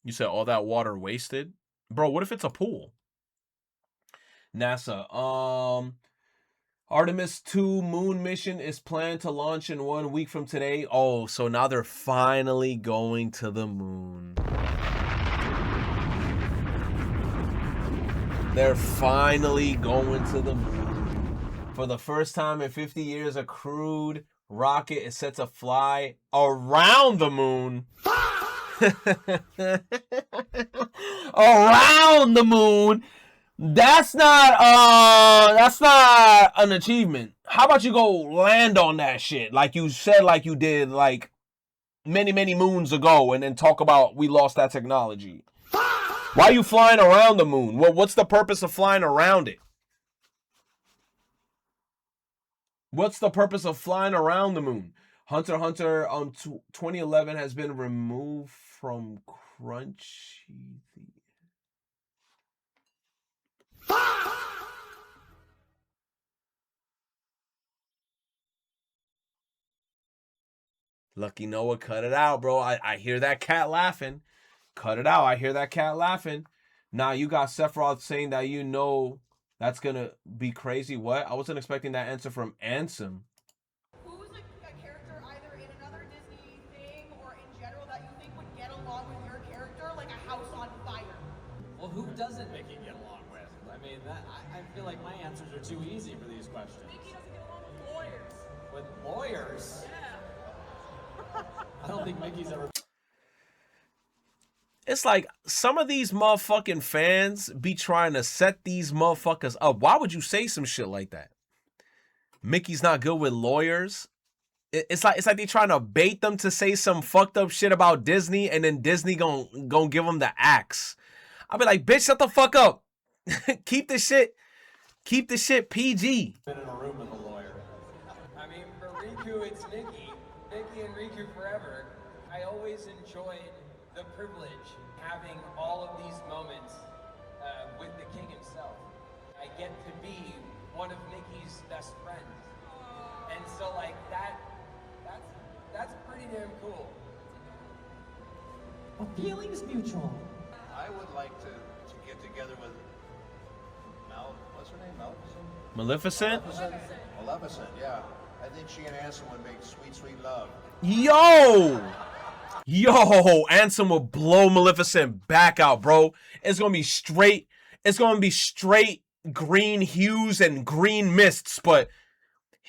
B: You said all that water wasted? Bro, what if it's a pool? NASA, Artemis 2 moon mission is planned to launch in 1 week from today. Oh, so now they're finally going to the moon. They're finally going to the moon. For the first time in 50 years, a crewed rocket is set to fly around the moon. Around the moon. That's not an achievement. How about you go land on that shit like you said, like you did like many moons ago, and then talk about we lost that technology. Why are you flying around the moon? Well, what's the purpose of flying around it? What's the purpose of flying around the moon? Hunter x Hunter 2011 has been removed from Crunchy. Lucky Noah, cut it out, bro. I hear that cat laughing. Cut it out. I hear that cat laughing. Now you got Sephiroth saying that you know that's going to be crazy. What? I wasn't expecting that answer from Ansem.
F: Who's a character either in another Disney thing or in general that you think would get along with your character like a house on fire?
I: Well, who doesn't Mickey get along with? I mean, I feel like my answers are too easy for these questions.
F: Mickey doesn't get along with lawyers.
I: With lawyers?
F: Yeah.
I: I don't think Mickey's ever...
B: It's like some of these motherfucking fans be trying to set these motherfuckers up. Why would you say some shit like that? Mickey's not good with lawyers. It's like they trying to bait them to say some fucked up shit about Disney, and then Disney gon' give them the axe. I'll be like, bitch, shut the fuck up. Keep the shit PG.
I: Been in a room with a lawyer. I mean, for Riku, it's Mickey and Riku forever. I always enjoyed the privilege having all of these moments with the king himself. I get to be one of Mickey's best friends, and so like that's pretty damn cool.
W: A feeling's mutual.
X: I would like to get together with what's her name?
B: Maleficent?
X: Maleficent, yeah. I think she and Ansem would make sweet, sweet love.
B: Yo, Ansem will blow Maleficent back out, bro. It's gonna be straight green hues and green mists, but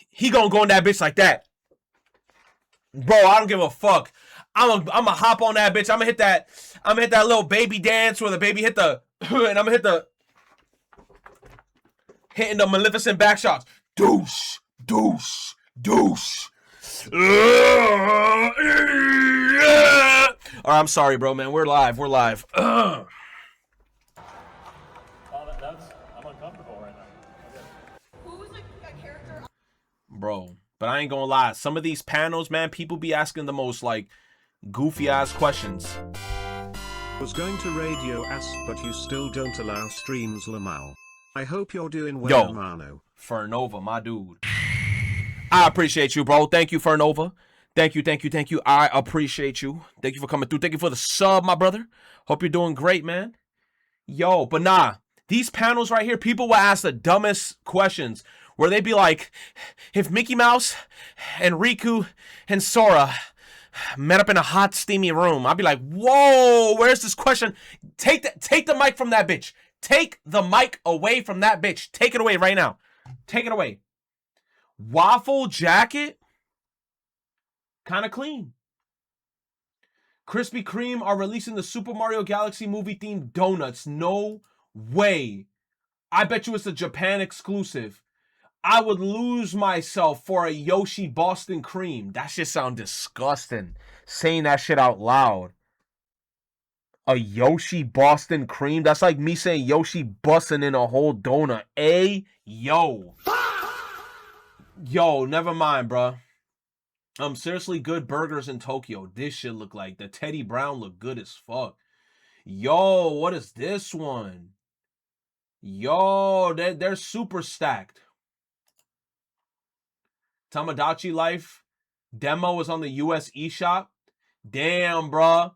B: he gonna go in that bitch like that. Bro, I don't give a fuck. I'm gonna hop on that bitch. I'm gonna hit that little baby dance where the baby hit the and I'm gonna hitting the Maleficent back shots. Deuce, deuce, deuce. Alright, I'm sorry, bro, man. We're live.
I: I'm uncomfortable right now.
F: Who's a character?
B: Bro, but I ain't gonna lie. Some of these panels, man, people be asking the most, like, goofy-ass questions.
O: Was going to radio ask, but you still don't allow streams, Lamau. I hope you're doing well,
B: Yo,
O: Mano.
B: Fernova, my dude. I appreciate you, bro. Thank you, Fernova. Thank you. I appreciate you. Thank you for coming through. Thank you for the sub, my brother. Hope you're doing great, man. Yo, but nah, these panels right here, people will ask the dumbest questions where they be like, if Mickey Mouse and Riku and Sora met up in a hot, steamy room, I'd be like, whoa, where's this question? Take the mic from that bitch. Take the mic away from that bitch. Take it away right now. Take it away. Waffle jacket? Kind of clean. Krispy Kreme are releasing the Super Mario Galaxy movie themed donuts. No way. I bet you it's a Japan exclusive. I would lose myself for a Yoshi Boston cream. That shit sound disgusting. Saying that shit out loud. A Yoshi Boston cream? That's like me saying Yoshi busting in a whole donut. Yo. Yo, never mind, bruh. Seriously, good burgers in Tokyo. This shit look like the Teddy Brown look good as fuck. Yo, what is this one? Yo, they're super stacked. Tamagotchi Life demo is on the US eShop. Damn, bruh.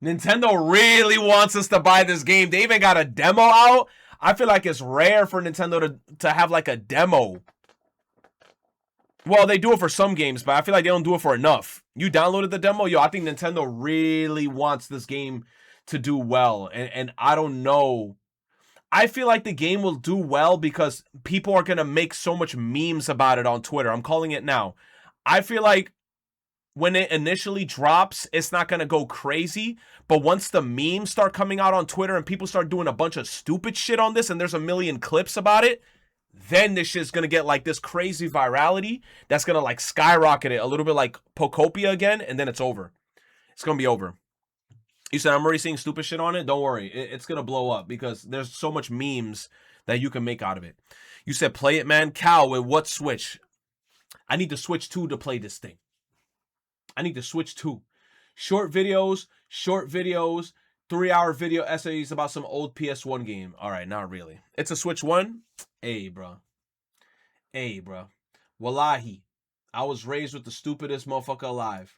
B: Nintendo really wants us to buy this game. They even got a demo out. I feel like it's rare for Nintendo to have like a demo. Well, they do it for some games, but I feel like they don't do it for enough. You downloaded the demo? Yo, I think Nintendo really wants this game to do well. And I don't know. I feel like the game will do well because people are going to make so much memes about it on Twitter. I'm calling it now. I feel like when it initially drops, it's not going to go crazy. But once the memes start coming out on Twitter and people start doing a bunch of stupid shit on this and there's a million clips about it, then this shit's going to get like this crazy virality that's going to like skyrocket it a little bit like Pokopia again, and then it's over. It's going to be over. You said I'm already seeing stupid shit on it? Don't worry. It's going to blow up because there's so much memes that you can make out of it. You said play it, man. Cal, with what Switch? I need to Switch 2 to play this thing. I need to Switch 2. Short videos, 3-hour video essays about some old PS1 game. All right, not really. It's a Switch 1? Hey, bro. Hey, bro. Wallahi. I was raised with the stupidest motherfucker alive.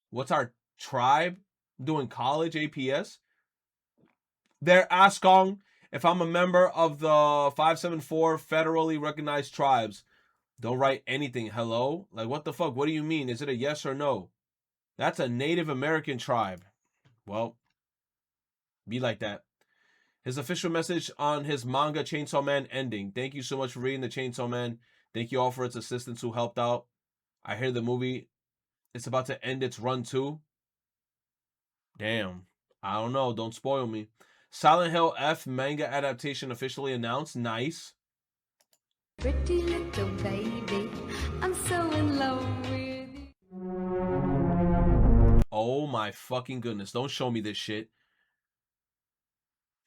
B: What's our tribe doing college APS? They're asking if I'm a member of the 574 federally recognized tribes. Don't write anything. Hello? Like, what the fuck? What do you mean? Is it a yes or no? That's a Native American tribe. Well, be like that. His official message on his manga Chainsaw Man ending. Thank you so much for reading the Chainsaw Man. Thank you all for its assistants who helped out. I hear the movie, it's about to end its run too. Damn. I don't know. Don't spoil me. Silent Hill F manga adaptation officially announced. Nice.
E: Pretty little baby, I'm so in love with you.
B: Oh my fucking goodness. Don't show me this shit.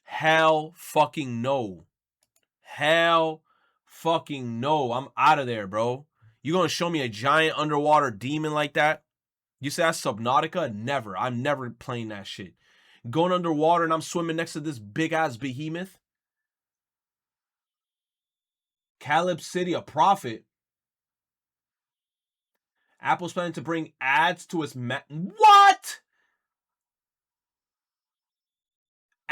B: Hell fucking no. Hell fucking no. I'm out of there, bro. You gonna show me a giant underwater demon like that? You say that's Subnautica? Never. I'm never playing that shit. Going underwater and I'm swimming next to this big ass behemoth? Caleb City, a prophet. Apple's planning to bring ads to its What?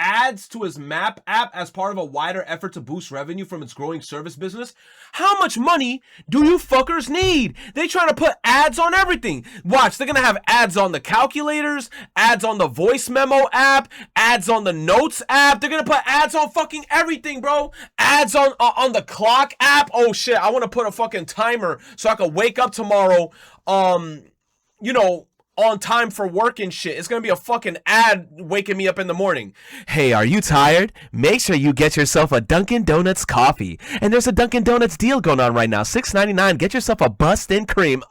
B: Ads to his map app as part of a wider effort to boost revenue from its growing service business? How much money do you fuckers need? They trying to put ads on everything. Watch, they're gonna have ads on the calculators, ads on the voice memo app, ads on the notes app. They're gonna put ads on fucking everything, bro. Ads on the clock app. Oh shit, I want to put a fucking timer so I can wake up tomorrow, you know, on time for work and shit. It's gonna be a fucking ad waking me up in the morning. Hey, are you tired? Make sure you get yourself a Dunkin' Donuts coffee. And there's a Dunkin' Donuts deal going on right now. $6.99. Get yourself a bust-in cream.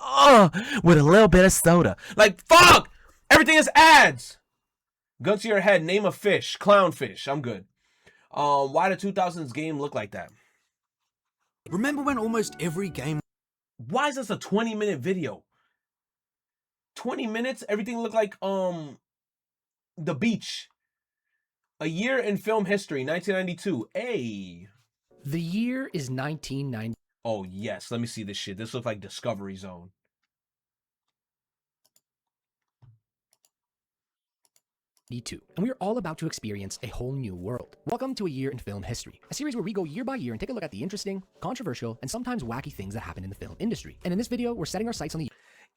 B: With a little bit of soda. Like, fuck! Everything is ads! Gun to your head. Name a fish. Clownfish. I'm good. Why the 2000s game look like that?
G: Remember when almost every game...
B: Why is this a 20-minute video? 20 minutes, everything looked like The Beach. A year in film history, 1992. Hey.
J: The year is 1990.
B: Oh, yes. Let me see this shit. This looks like Discovery Zone.
J: And we are all about to experience a whole new world. Welcome to A Year in Film History, a series where we go year by year and take a look at the interesting, controversial, and sometimes wacky things that happen in the film industry. And in this video, we're setting our sights on the...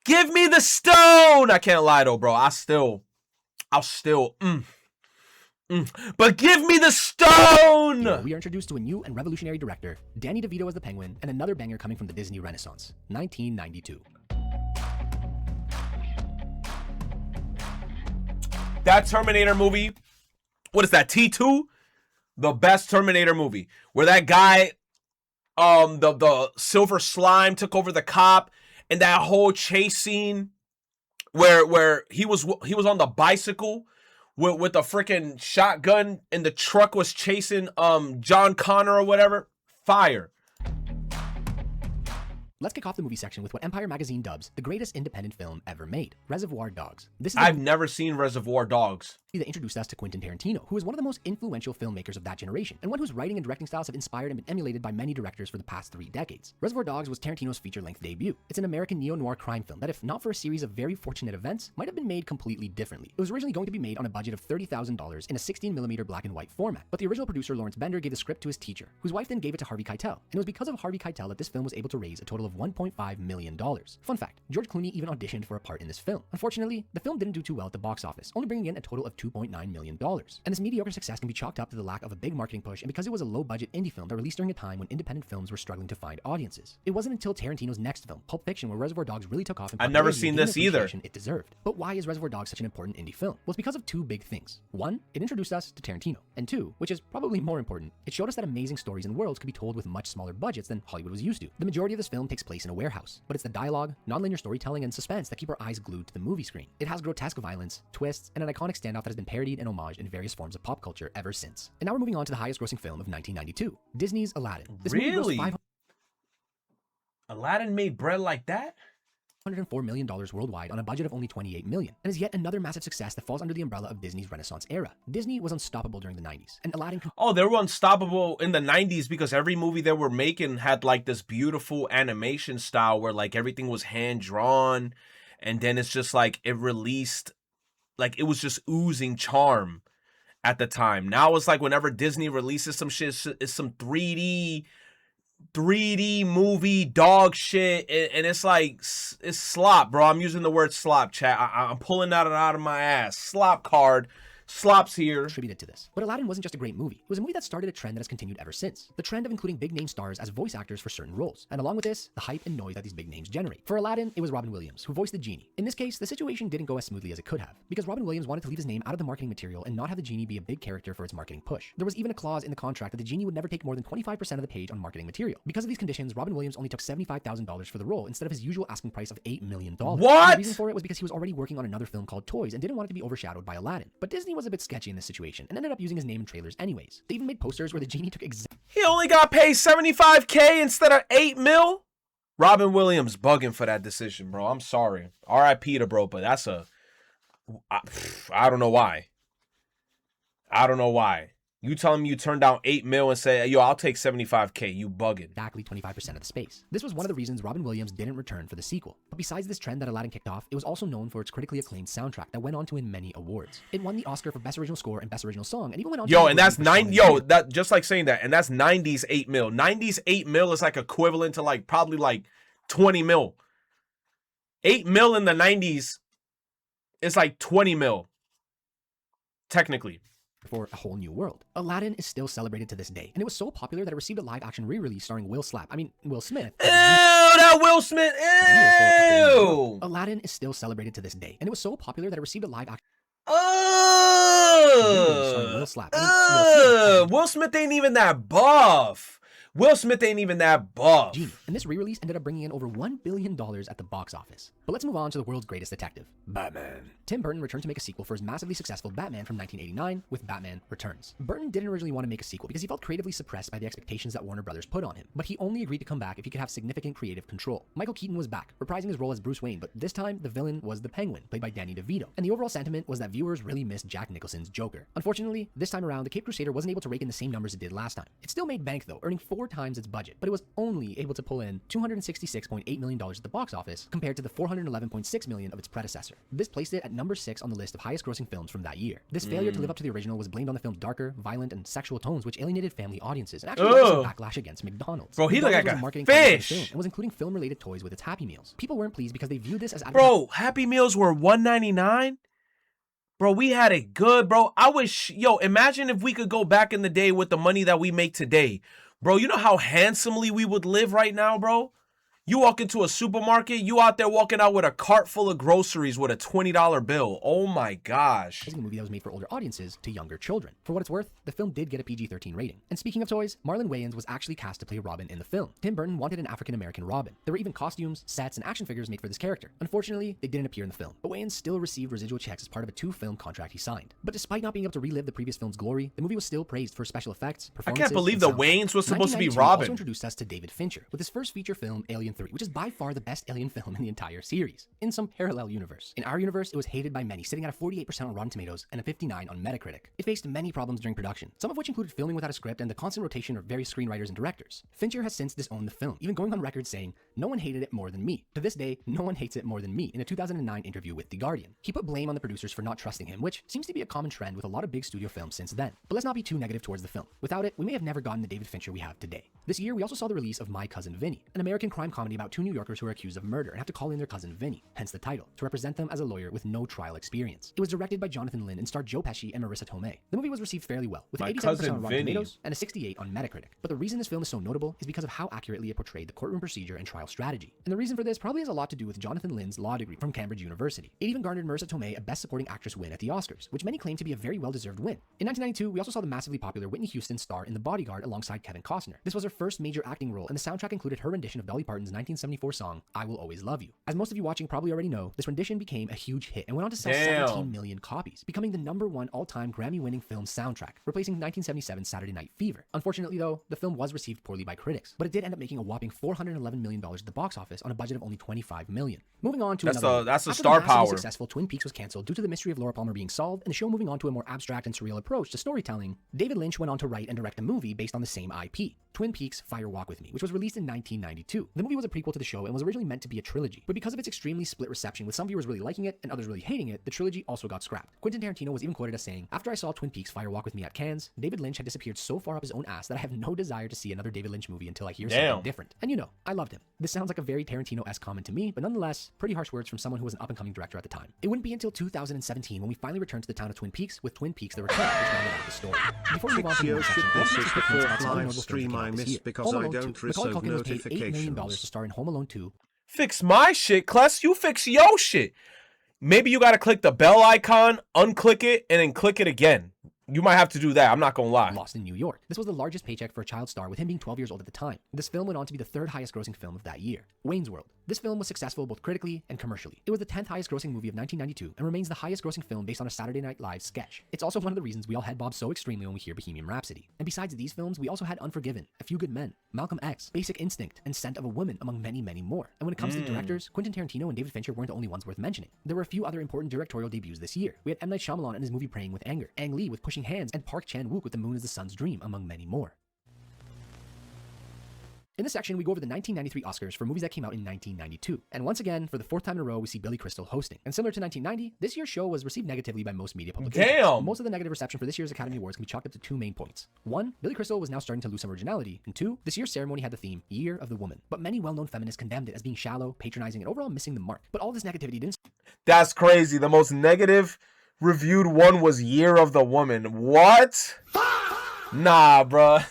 B: Give me the stone! I can't lie though, bro. I'll still, but give me the stone!
J: Here, we are introduced to a new and revolutionary director, Danny DeVito as the Penguin, and another banger coming from the Disney Renaissance, 1992.
B: That Terminator movie, what is that, T2? The best Terminator movie. Where that guy, the silver slime took over the cop, and that whole chase scene where he was on the bicycle with a freaking shotgun and the truck was chasing John Connor or whatever. Fire.
J: Let's kick off the movie section with what Empire Magazine dubs the greatest independent film ever made, Reservoir Dogs.
B: I've never seen Reservoir Dogs.
J: That introduced us to Quentin Tarantino, who is one of the most influential filmmakers of that generation, and one whose writing and directing styles have inspired and been emulated by many directors for the past 3 decades. Reservoir Dogs was Tarantino's feature-length debut. It's an American neo-noir crime film that, if not for a series of very fortunate events, might have been made completely differently. It was originally going to be made on a budget of $30,000 in a 16mm black and white format, but the original producer Lawrence Bender gave the script to his teacher, whose wife then gave it to Harvey Keitel, and it was because of Harvey Keitel that this film was able to raise a total of $1.5 million. Fun fact, George Clooney even auditioned for a part in this film. Unfortunately, the film didn't do too well at the box office, only bringing in a total of $2.9 million. And this mediocre success can be chalked up to the lack of a big marketing push and because it was a low-budget indie film that released during a time when independent films were struggling to find audiences. It wasn't until Tarantino's next film, Pulp Fiction, where Reservoir Dogs really took off.
B: I've never seen this either.
J: It deserved. But why is Reservoir Dogs such an important indie film? Well, it's because of 2 big things. 1, it introduced us to Tarantino. And 2, which is probably more important, it showed us that amazing stories and worlds could be told with much smaller budgets than Hollywood was used to. The majority of this film takes takes place in a warehouse, but it's the dialogue, nonlinear storytelling, and suspense that keep our eyes glued to the movie screen. It has grotesque violence, twists, and an iconic standoff that has been parodied and homaged in various forms of pop culture ever since. And now we're moving on to the highest grossing film of 1992, Disney's Aladdin. This movie
B: Really?
J: grossed
B: Aladdin made bread like that?
J: $104 million worldwide on a budget of only $28 million, and is yet another massive success that falls under the umbrella of Disney's Renaissance era. Disney was unstoppable during the 90s, and Aladdin...
B: Oh, they were unstoppable in the 90s because every movie they were making had like this beautiful animation style where like everything was hand-drawn, and then it's just like it released, like it was just oozing charm at the time. Now it's like whenever Disney releases some shit, it's some 3D movie dog shit, and it's like it's slop, bro. I'm using the word slop, chat. I'm pulling that out of my ass. Slop card. Slops here.
J: Contributed to this. But Aladdin wasn't just a great movie. It was a movie that started a trend that has continued ever since. The trend of including big name stars as voice actors for certain roles. And along with this, the hype and noise that these big names generate. For Aladdin, it was Robin Williams, who voiced the genie. In this case, the situation didn't go as smoothly as it could have, because Robin Williams wanted to leave his name out of the marketing material and not have the genie be a big character for its marketing push. There was even a clause in the contract that the genie would never take more than 25% of the page on marketing material. Because of these conditions, Robin Williams only took $75,000 for the role instead of his usual asking price of $8 million.
B: What?
J: And the reason for it was because he was already working on another film called Toys and didn't want it to be overshadowed by Aladdin. But Disney was a bit sketchy in this situation and ended up using his name in trailers anyways. They even made posters where the genie took
B: He only got paid $75K instead of $8 mil? Robin Williams bugging for that decision, bro. I'm sorry. R.I.P. to bro, but that's a... I don't know why. I don't know why. You telling me you turned down $8 mil and say, yo, I'll take $75K. You bugging.
J: Exactly 25% of the space. This was one of the reasons Robin Williams didn't return for the sequel. But besides this trend that Aladdin kicked off, it was also known for its critically acclaimed soundtrack that went on to win many awards. It won the Oscar for Best Original Score and Best Original Song, and even went on to
B: and that's that just like saying that, and that's 90s 8 mil. 90s 8 mil is like equivalent to like probably like 20 mil. 8 mil in the 90s is like 20 mil. Technically.
J: For a whole new world. Aladdin is still celebrated to this day, and it was so popular that it received a live-action re-release starring Will Smith.
B: Ew, that Will Smith. Ew.
J: Aladdin is still celebrated to this day, and it was so popular that it received a live-action.
B: Will Smith ain't even that buff. Will Smith ain't even that buff.
J: And this re-release ended up bringing in over $1 billion at the box office. But let's move on to the world's greatest detective, Batman. Tim Burton returned to make a sequel for his massively successful Batman from 1989 with Batman Returns. Burton didn't originally want to make a sequel because he felt creatively suppressed by the expectations that Warner Brothers put on him, but he only agreed to come back if he could have significant creative control. Michael Keaton was back, reprising his role as Bruce Wayne, but this time the villain was the Penguin, played by Danny DeVito. And the overall sentiment was that viewers really missed Jack Nicholson's Joker. Unfortunately, this time around, the Caped Crusader wasn't able to rake in the same numbers it did last time. It still made bank though, earning 4 times its budget, but it was only able to pull in $266.8 million at the box office compared to the $411.6 million of its predecessor. This placed it at number 6 on the list of highest grossing films from that year. This failure to live up to the original was blamed on the film's darker, violent, and sexual tones, which alienated family audiences and actually led to some backlash against McDonald's.
B: Bro, he looked like a
J: marketing
B: fish
J: and was including film-related toys with its Happy Meals. People weren't pleased because they viewed this as
B: bro, Happy Meals were $1.99. Bro, we had it good, bro. I wish, imagine if we could go back in the day with the money that we make today. Bro, you know how handsomely we would live right now, bro? You walk into a supermarket, you out there walking out with a cart full of groceries with a $20 bill. Oh my gosh.
J: It's a movie that was made for older audiences to younger children. For what it's worth, the film did get a PG-13 rating. And speaking of toys, Marlon Wayans was actually cast to play Robin in the film. Tim Burton wanted an African-American Robin. There were even costumes, sets, and action figures made for this character. Unfortunately, they didn't appear in the film, but Wayans still received residual checks as part of a 2-film contract he signed. But despite not being able to relive the previous film's glory, the movie was still praised for special effects, performances.
B: I can't believe the Wayans was supposed to be Robin.
J: Also introduced us to David Fincher with his first feature film, Alien 3, which is by far the best Alien film in the entire series, in some parallel universe. In our universe, it was hated by many, sitting at a 48% on Rotten Tomatoes and a 59 on Metacritic. It faced many problems during production, some of which included filming without a script and the constant rotation of various screenwriters and directors. Fincher has since disowned the film, even going on record saying, "No one hated it more than me. To this day, no one hates it more than me," in a 2009 interview with The Guardian. He put blame on the producers for not trusting him, which seems to be a common trend with a lot of big studio films since then. But let's not be too negative towards the film. Without it, we may have never gotten the David Fincher we have today. This year, we also saw the release of My Cousin Vinny, an American crime comedy about 2 New Yorkers who are accused of murder and have to call in their cousin Vinny, hence the title, to represent them as a lawyer with no trial experience. It was directed by Jonathan Lynn and starred Joe Pesci and Marissa Tomei. The movie was received fairly well, with 87% on Rotten Tomatoes and a 68 on Metacritic. But the reason this film is so notable is because of how accurately it portrayed the courtroom procedure and trial strategy. And the reason for this probably has a lot to do with Jonathan Lynn's law degree from Cambridge University. It even garnered Marissa Tomei a Best Supporting Actress win at the Oscars, which many claim to be a very well-deserved win. In 1992, we also saw the massively popular Whitney Houston star in The Bodyguard alongside Kevin Costner. This was her first major acting role, and the soundtrack included her rendition of Dolly Parton's Stone's 1974 song, I Will Always Love You. As most of you watching probably already know, this rendition became a huge hit and went on to sell 17 million copies, becoming the #1 all-time Grammy-winning film soundtrack, replacing 1977's Saturday Night Fever. Unfortunately though, the film was received poorly by critics, but it did end up making a whopping $411 million at the box office on a budget of only $25 million. Moving on to
B: that's
J: another
B: the
J: After
B: star
J: the massively
B: power.
J: successful Twin Peaks was canceled due to the mystery of Laura Palmer being solved and the show moving on to a more abstract and surreal approach to storytelling, David Lynch went on to write and direct a movie based on the same IP, Twin Peaks Fire Walk With Me, which was released in 1992. The movie was a prequel to the show and was originally meant to be a trilogy, but because of its extremely split reception with some viewers really liking it and others really hating it, the trilogy also got scrapped. Quentin Tarantino was even quoted as saying, "After I saw Twin Peaks Fire Walk With Me at Cannes, David Lynch had disappeared so far up his own ass that I have no desire to see another David Lynch movie until I hear something different." And you know, I loved him. This sounds like a very Tarantino-esque comment to me, but nonetheless, pretty harsh words from someone who was an up-and-coming director at the time. It wouldn't be until 2017 when we finally returned to the town of Twin Peaks with Twin Peaks The Return, which rounded out the story. Before we move on to the next section, let's just quick notes about some other notable films that came out this year. Home Alone 2. Macaulay Culkin was paid $8 million to star in Home Alone 2.
B: Fix my shit, Kless. You fix your shit. Maybe you gotta click the bell icon, unclick it, and then click it again. You might have to do that. I'm not gonna lie.
J: Lost in New York. This was the largest paycheck for a child star, with him being 12 years old at the time. This film went on to be the 3rd highest grossing film of that year. Wayne's World. This film was successful both critically and commercially. It was the 10th highest grossing movie of 1992 and remains the highest grossing film based on a Saturday Night Live sketch. It's also one of the reasons we all head bob so extremely when we hear Bohemian Rhapsody. And besides these films, we also had Unforgiven, A Few Good Men, Malcolm X, Basic Instinct, and Scent of a Woman, among many, many more. And when it comes to directors, Quentin Tarantino and David Fincher weren't the only ones worth mentioning. There were a few other important directorial debuts this year. We had M. Night Shyamalan and his movie Praying with Anger, Ang Lee with Pushing Hands, and Park Chan-wook with The Moon is the Sun's Dream, among many more. In this section, we go over the 1993 Oscars for movies that came out in 1992. And once again, for the 4th time in a row, we see Billy Crystal hosting. And similar to 1990, this year's show was received negatively by most media publications.
B: Damn!
J: Most of the negative reception for this year's Academy Awards can be chalked up to 2 main points. 1, Billy Crystal was now starting to lose some originality. And 2, this year's ceremony had the theme, Year of the Woman. But many well-known feminists condemned it as being shallow, patronizing, and overall missing the mark. But all this negativity didn't...
B: That's crazy. The most negative reviewed one was Year of the Woman. What? Nah, bruh.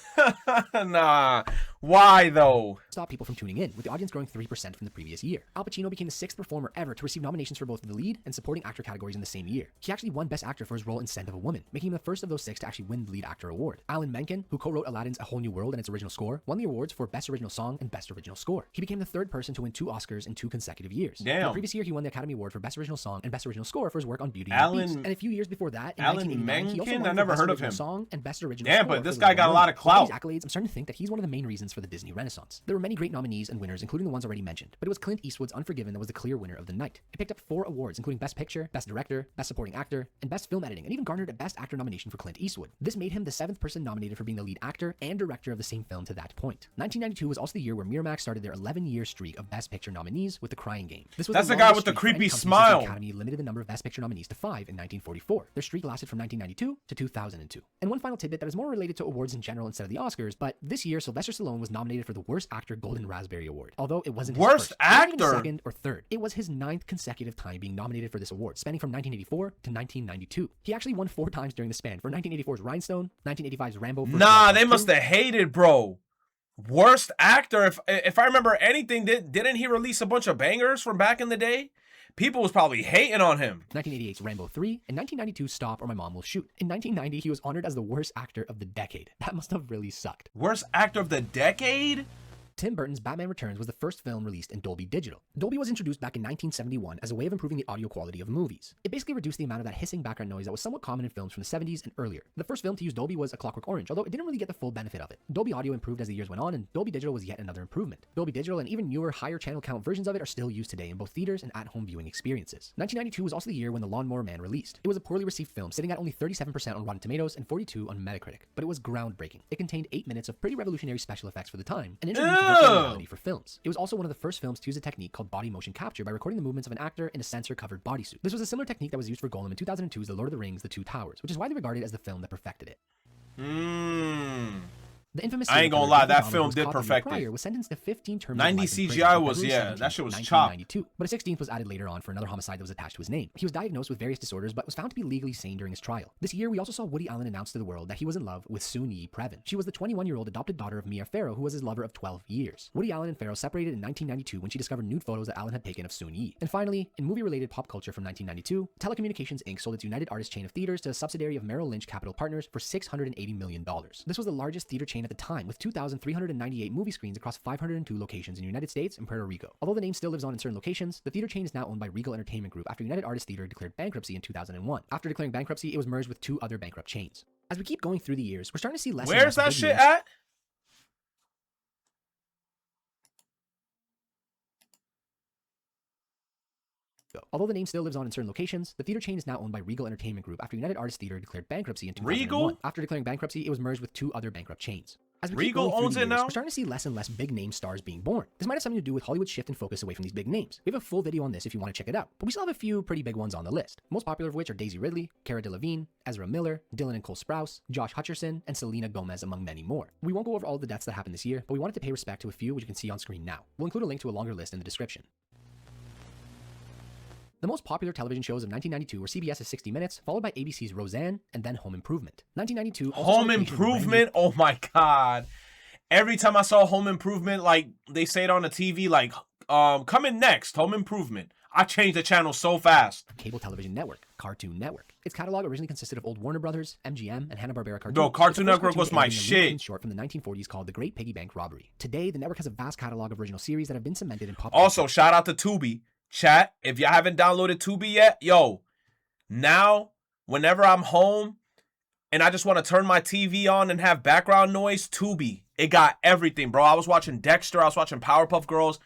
B: Nah. Why though?
J: Stop people from tuning in, with the audience growing 3% from the previous year. Al Pacino became the 6th performer ever to receive nominations for both the lead and supporting actor categories in the same year. He actually won Best Actor for his role in Scent of a Woman, making him the first of those 6 to actually win the lead actor award. Alan Menken, who co-wrote Aladdin's A Whole New World and its original score, won the awards for Best Original Song and Best Original Score. He became the 3rd person to win 2 Oscars in 2 consecutive years.
B: Damn.
J: The previous year, he won the Academy Award for Best Original Song and Best Original Score for his work on Beauty
B: Alan-
J: and the Beast. And a few years before that, in
B: Alan
J: 1989, he also
B: Menken?
J: won
B: I
J: for
B: never
J: Best
B: heard of
J: Original
B: him.
J: Song and Best Original
B: Damn,
J: Score
B: but this
J: for
B: guy
J: Little
B: got a lot of
J: Mermaid. With all
B: clout.
J: these accolades, I'm starting to think that he's one of the main reasons for the Disney Renaissance. There were many great nominees and winners, including the ones already mentioned, but it was Clint Eastwood's Unforgiven that was the clear winner of the night. It picked up 4 awards, including Best Picture, Best Director, Best Supporting Actor, and Best Film Editing, and even garnered a Best Actor nomination for Clint Eastwood. This made him the 7th person nominated for being the lead actor and director of the same film to that point. 1992 was also the year where Miramax started their 11-year streak of Best Picture nominees with The Crying Game. This was
B: That's the
J: longest
B: guy with the
J: streak for any
B: creepy
J: company since
B: smile.
J: The Academy limited the number of Best Picture nominees to 5 in 1944. Their streak lasted from 1992 to 2002. And one final tidbit that is more related to awards in general instead of the Oscars, but this year Sylvester Stallone was nominated for the Worst Actor Golden Raspberry Award, although it wasn't his
B: Worst
J: first. It wasn't even his
B: actor?
J: 2nd or 3rd. It was his 9th consecutive time being nominated for this award, spanning from 1984 to 1992. He actually won 4 times during the span, for 1984's Rhinestone, 1985's Rambo.
B: Nah, they must have hated, bro. Worst actor. If I remember anything, didn't he release a bunch of bangers from back in the day? People was probably hating on him.
J: 1988's Rambo 3, and 1992's Stop or My Mom Will Shoot. In 1990, he was honored as the worst actor of the decade. That must have really sucked.
B: Worst actor of the decade?
J: Tim Burton's Batman Returns was the first film released in Dolby Digital. Dolby was introduced back in 1971 as a way of improving the audio quality of movies. It basically reduced the amount of that hissing background noise that was somewhat common in films from the 70s and earlier. The first film to use Dolby was A Clockwork Orange, although it didn't really get the full benefit of it. Dolby Audio improved as the years went on, and Dolby Digital was yet another improvement. Dolby Digital and even newer, higher channel count versions of it are still used today in both theaters and at-home viewing experiences. 1992 was also the year when The Lawnmower Man released. It was a poorly received film, sitting at only 37% on Rotten Tomatoes and 42% on Metacritic, but it was groundbreaking. It contained 8 minutes of pretty revolutionary special effects for the time, and introduced virtual reality for films. It was also one of the first films to use a technique called body motion capture by recording the movements of an actor in a sensor-covered bodysuit. This was a similar technique that was used for Gollum in 2002's The Lord of the Rings: The Two Towers, which is widely regarded as the film that perfected it. The infamous
B: I ain't gonna lie, that film did perfect it.
J: Was sentenced to 15 terms
B: 90
J: of life in prison
B: CGI
J: on
B: was,
J: February
B: yeah,
J: 17th,
B: that shit was chopped.
J: 1992, but a 16th was added later on for another homicide that was attached to his name. He was diagnosed with various disorders, but was found to be legally sane during his trial. This year, we also saw Woody Allen announce to the world that he was in love with Soon-Yi Previn. She was the 21-year-old adopted daughter of Mia Farrow, who was his lover of 12 years. Woody Allen and Farrow separated in 1992 when she discovered nude photos that Allen had taken of Soon-Yi. And finally, in movie-related pop culture from 1992, Telecommunications Inc. sold its United Artists chain of theaters to a subsidiary of Merrill Lynch Capital Partners for $680 million. This was the largest theater chain chain at the time, with 2,398 movie screens across 502 locations in the United States and Puerto Rico. Although the name still lives on in certain locations, the theater chain is now owned by Regal Entertainment Group after United Artists Theater declared bankruptcy in 2001. After declaring bankruptcy, it was merged with 2 other bankrupt chains. As we keep going through the years, we're starting to see less and
B: Where's
J: less
B: that
J: big
B: shit
J: names.
B: at?
J: Although the name still lives on in certain locations, the theater chain is now owned by Regal Entertainment Group after United Artists Theater declared bankruptcy in 2001.
B: Regal?
J: After declaring bankruptcy, it was merged with 2 other bankrupt chains. As we keep
B: Regal
J: going through
B: owns
J: the
B: it
J: years,
B: now?
J: we're starting to see less and less big name stars being born. This might have something to do with Hollywood's shift in focus away from these big names. We have a full video on this if you want to check it out, but we still have a few pretty big ones on the list. Most popular of which are Daisy Ridley, Cara Delevingne, Ezra Miller, Dylan and Cole Sprouse, Josh Hutcherson, and Selena Gomez, among many more. We won't go over all the deaths that happened this year, but we wanted to pay respect to a few which you can see on screen now. We'll include a link to a longer list in the description. The most popular television shows of 1992 were CBS's 60 Minutes, followed by ABC's Roseanne, and then Home Improvement. 1992 also
B: Home Improvement? Oh my god. Every time I saw Home Improvement, like, they say it on the TV, like, coming next, Home Improvement. I changed the channel so fast.
J: Cable television network, Cartoon Network. Its catalog originally consisted of old Warner Brothers, MGM, and Hanna-Barbera cartoons.
B: Bro, Cartoon
J: with the
B: Network
J: first
B: was
J: cartoon
B: my
J: airing a
B: shit.
J: Looney Tunes short from the 1940s called The Great Piggy Bank Robbery. Today, the network has a vast catalog of original series that have been cemented in pop
B: Also,
J: culture.
B: shout out to Tubi. Chat, if y'all haven't downloaded Tubi yet, yo, now, whenever I'm home and I just want to turn my TV on and have background noise, Tubi. It got everything, bro. I was watching Dexter. I was watching Powerpuff Girls.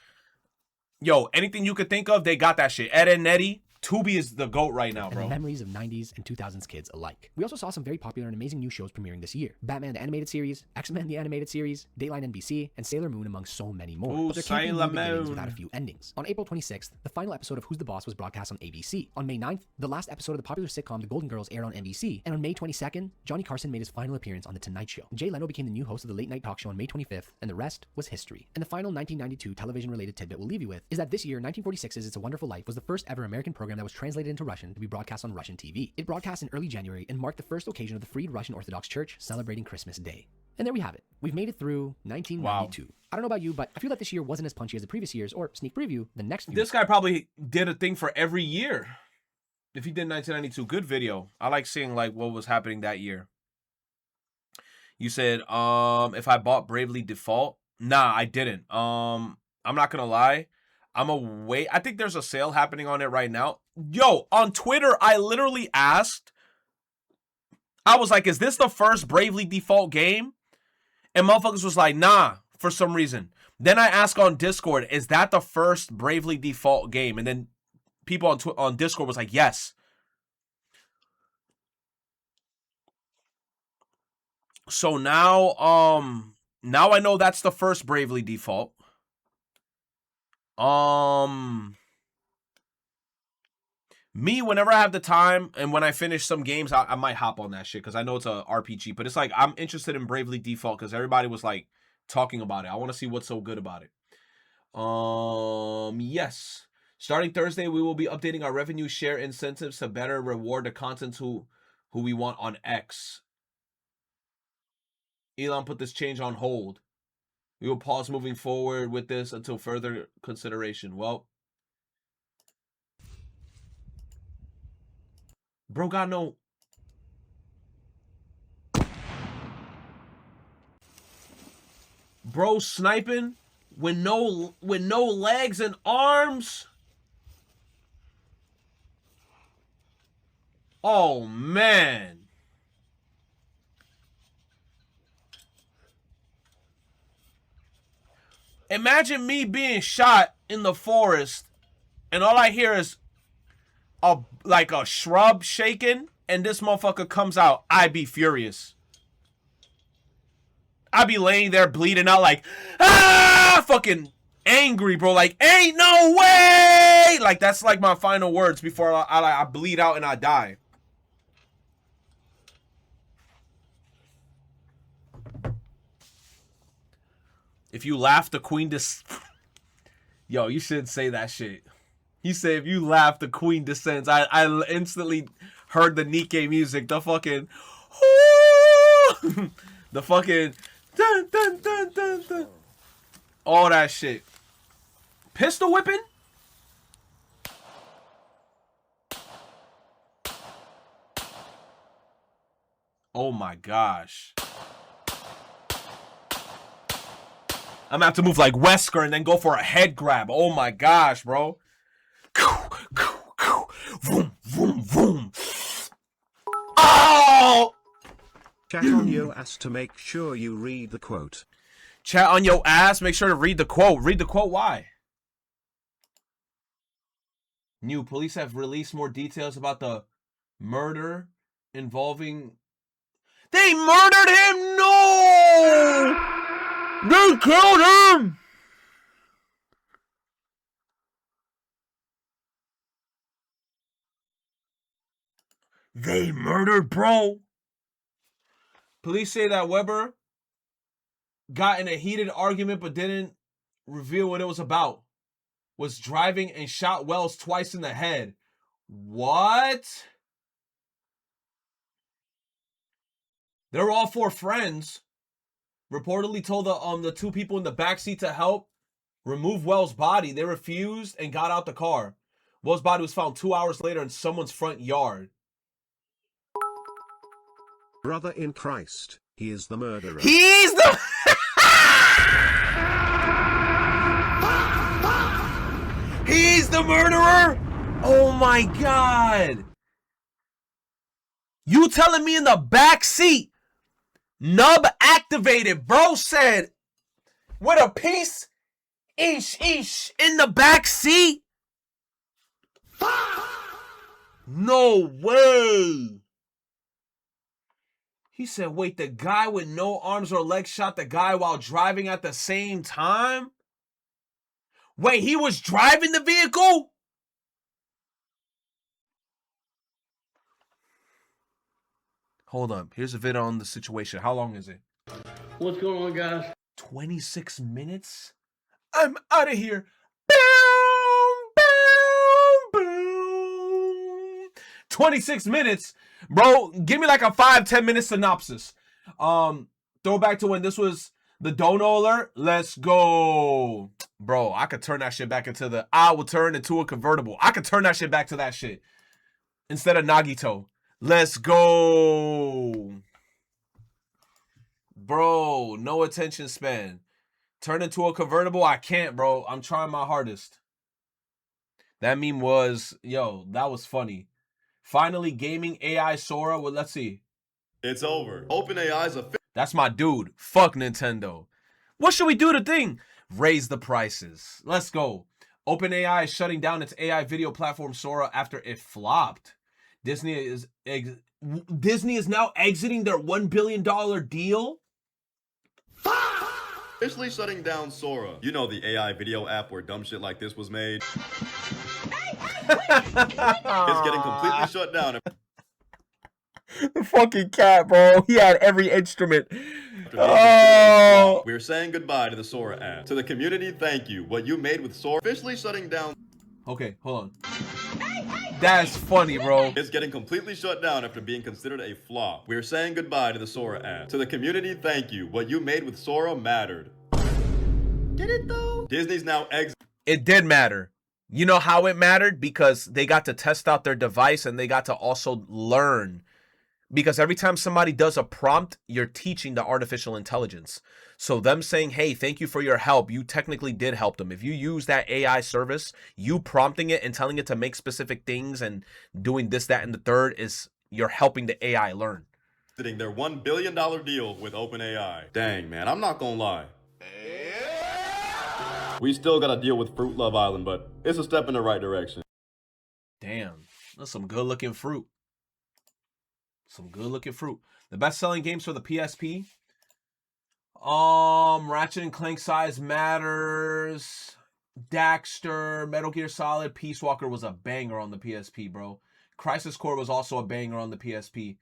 B: Yo, anything you could think of, they got that shit. Ed and Nettie. Tubi is the GOAT right now,
J: And
B: bro.
J: the memories of 90s and 2000s kids alike. We also saw some very popular and amazing new shows premiering this year. Batman the Animated Series, X-Men the Animated Series, Dateline NBC, and Sailor Moon among so many more.
B: Ooh,
J: But there can't be
B: Sailor
J: new beginnings
B: Moon.
J: without a few endings. On April 26th, the final episode of Who's the Boss was broadcast on ABC. On May 9th, the last episode of the popular sitcom The Golden Girls aired on NBC. And on May 22nd, Johnny Carson made his final appearance on The Tonight Show. Jay Leno became the new host of the late night talk show on May 25th, and the rest was history. And the final 1992 television-related tidbit we'll leave you with is that this year, 1946's It's a Wonderful Life was the first ever American program that was translated into Russian to be broadcast on Russian TV. It broadcast in early January and marked the first occasion of the Freed Russian Orthodox Church celebrating Christmas Day. And there we have it. We've made it through 1992. I don't know about you, but I feel that this year wasn't as punchy as the previous years, or sneak preview, the next few.
B: This guy probably did a thing for every year. If he did 1992, good video. I like seeing like what was happening that year. You said, if I bought Bravely Default. Nah, I didn't. I'm not gonna lie. I'm away. I think there's a sale happening on it right now. Yo, on Twitter, I literally asked. I was like, is this the first Bravely Default game? And motherfuckers was like, nah, for some reason. Then I asked on Discord, is that the first Bravely Default game? And then people on Discord was like, yes. So now, now I know that's the first Bravely Default. Me, whenever I have the time and when I finish some games, I might hop on that shit because I know it's a RPG. But it's like I'm interested in Bravely Default because everybody was like talking about it. I want to see what's so good about it. Yes. Starting Thursday, we will be updating our revenue share incentives to better reward the content who we want on X. Elon put this change on hold. We will pause moving forward with this until further consideration. Well, bro got no... Bro sniping with no legs and arms. Oh, man. Imagine me being shot in the forest and all I hear is like a shrub shaking and this motherfucker comes out. I'd be furious. I'd be laying there bleeding out like, ah, fucking angry, bro. Like, ain't no way. Like, that's like my final words before I bleed out and I die. If you laugh, the queen Yo, you shouldn't say that shit. He said, if you laugh, the queen descends. I instantly heard the Nikkei music. The fucking... the fucking... Dun, dun, dun, dun, dun. All that shit. Pistol whipping? Oh my gosh. I'm gonna have to move like Wesker and then go for a head grab. Oh my gosh, bro. Vroom, vroom, vroom. Oh!
O: Chat on your ass to make sure you read the quote.
B: Chat on your ass. Make sure to read the quote. Read the quote. Why? New police have released more details about the murder involving. They murdered him. No, they killed him. They murdered bro. Police say that Weber got in a heated argument but didn't reveal what it was about. Was driving and shot Wells twice in the head. What? They were all four friends. Reportedly told the two people in the backseat to help remove Wells' body. They refused and got out the car. Wells' body was found 2 hours later in someone's front yard.
O: Brother in Christ, he is the murderer.
B: He's the... He's the murderer? Oh my God. You telling me in the back seat, nub activated, bro said, with a piece, ish, in the back seat? No way. He said, wait, the guy with no arms or legs shot the guy while driving at the same time? Wait, he was driving the vehicle? Hold up. Here's a video on the situation. How long is it?
H: What's going on, guys?
B: 26 minutes? I'm out of here. Boom, boom, boom. 26 minutes? Bro, give me like a 5-10 minute synopsis. Throw back to when this was the dono alert. Let's go. Bro, I could turn that shit back into the... I will turn into a convertible. I could turn that shit back to that shit. Instead of Nagito. Let's go. Bro, no attention span. Turn into a convertible? I can't, bro. I'm trying my hardest. That meme was, yo, that was funny. Finally, gaming AI Sora. Well, let's see.
A: It's over. OpenAI's a...
B: That's my dude. Fuck Nintendo. What should we do to thing? Raise the prices. Let's go. OpenAI is shutting down its AI video platform Sora after it flopped. Disney is now exiting their $1 billion deal.
A: Officially shutting down Sora. You know the AI video app where dumb shit like this was made. It's getting completely shut down.
B: The fucking cat, bro. He had every instrument. Oh.
A: We're saying goodbye to the Sora app. To the community, thank you. What you made with Sora. Officially shutting down.
B: Okay, hold on. That's funny, bro.
A: It's getting completely shut down after being considered a flop. We're saying goodbye to the Sora app. To the community, thank you. What you made with Sora mattered. Did it though? Disney's now
B: It did matter. You know how it mattered? Because they got to test out their device and they got to also learn. Because every time somebody does a prompt, you're teaching the artificial intelligence. So them saying, hey, thank you for your help, you technically did help them. If you use that AI service, you prompting it and telling it to make specific things and doing this, that, and the third is you're helping the AI learn.
A: Their $1 billion deal with OpenAI. Dang, man, I'm not gonna lie. We still gotta deal with Fruit Love Island, but it's a step in the right direction.
B: Damn, that's some good looking fruit. Some good looking fruit. The best selling games for the PSP. Ratchet and Clank Size Matters. Daxter, Metal Gear Solid, Peace Walker was a banger on the PSP, bro. Crisis Core was also a banger on the PSP.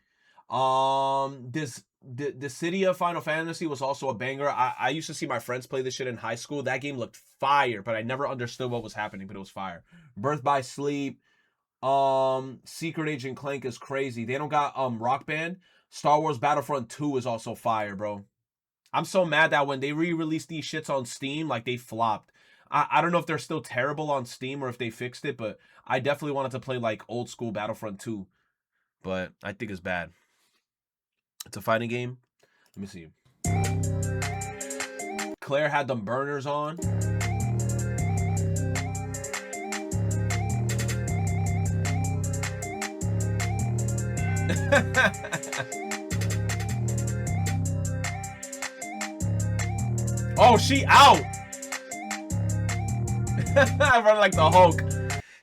B: The City of Final Fantasy was also a banger. I used to see my friends play this shit in high school. That game looked fire, but I never understood what was happening, but it was fire. Birth by Sleep. Secret Agent Clank is crazy. They don't got Rock Band. Star Wars Battlefront 2 is also fire, bro. I'm so mad that when they re-released these shits on Steam, like they flopped. I don't know if they're still terrible on Steam or if they fixed it, but I definitely wanted to play like old school Battlefront 2. But I think it's bad. It's a fighting game. Let me see. Claire had them burners on. Oh, she out. I run like the Hulk.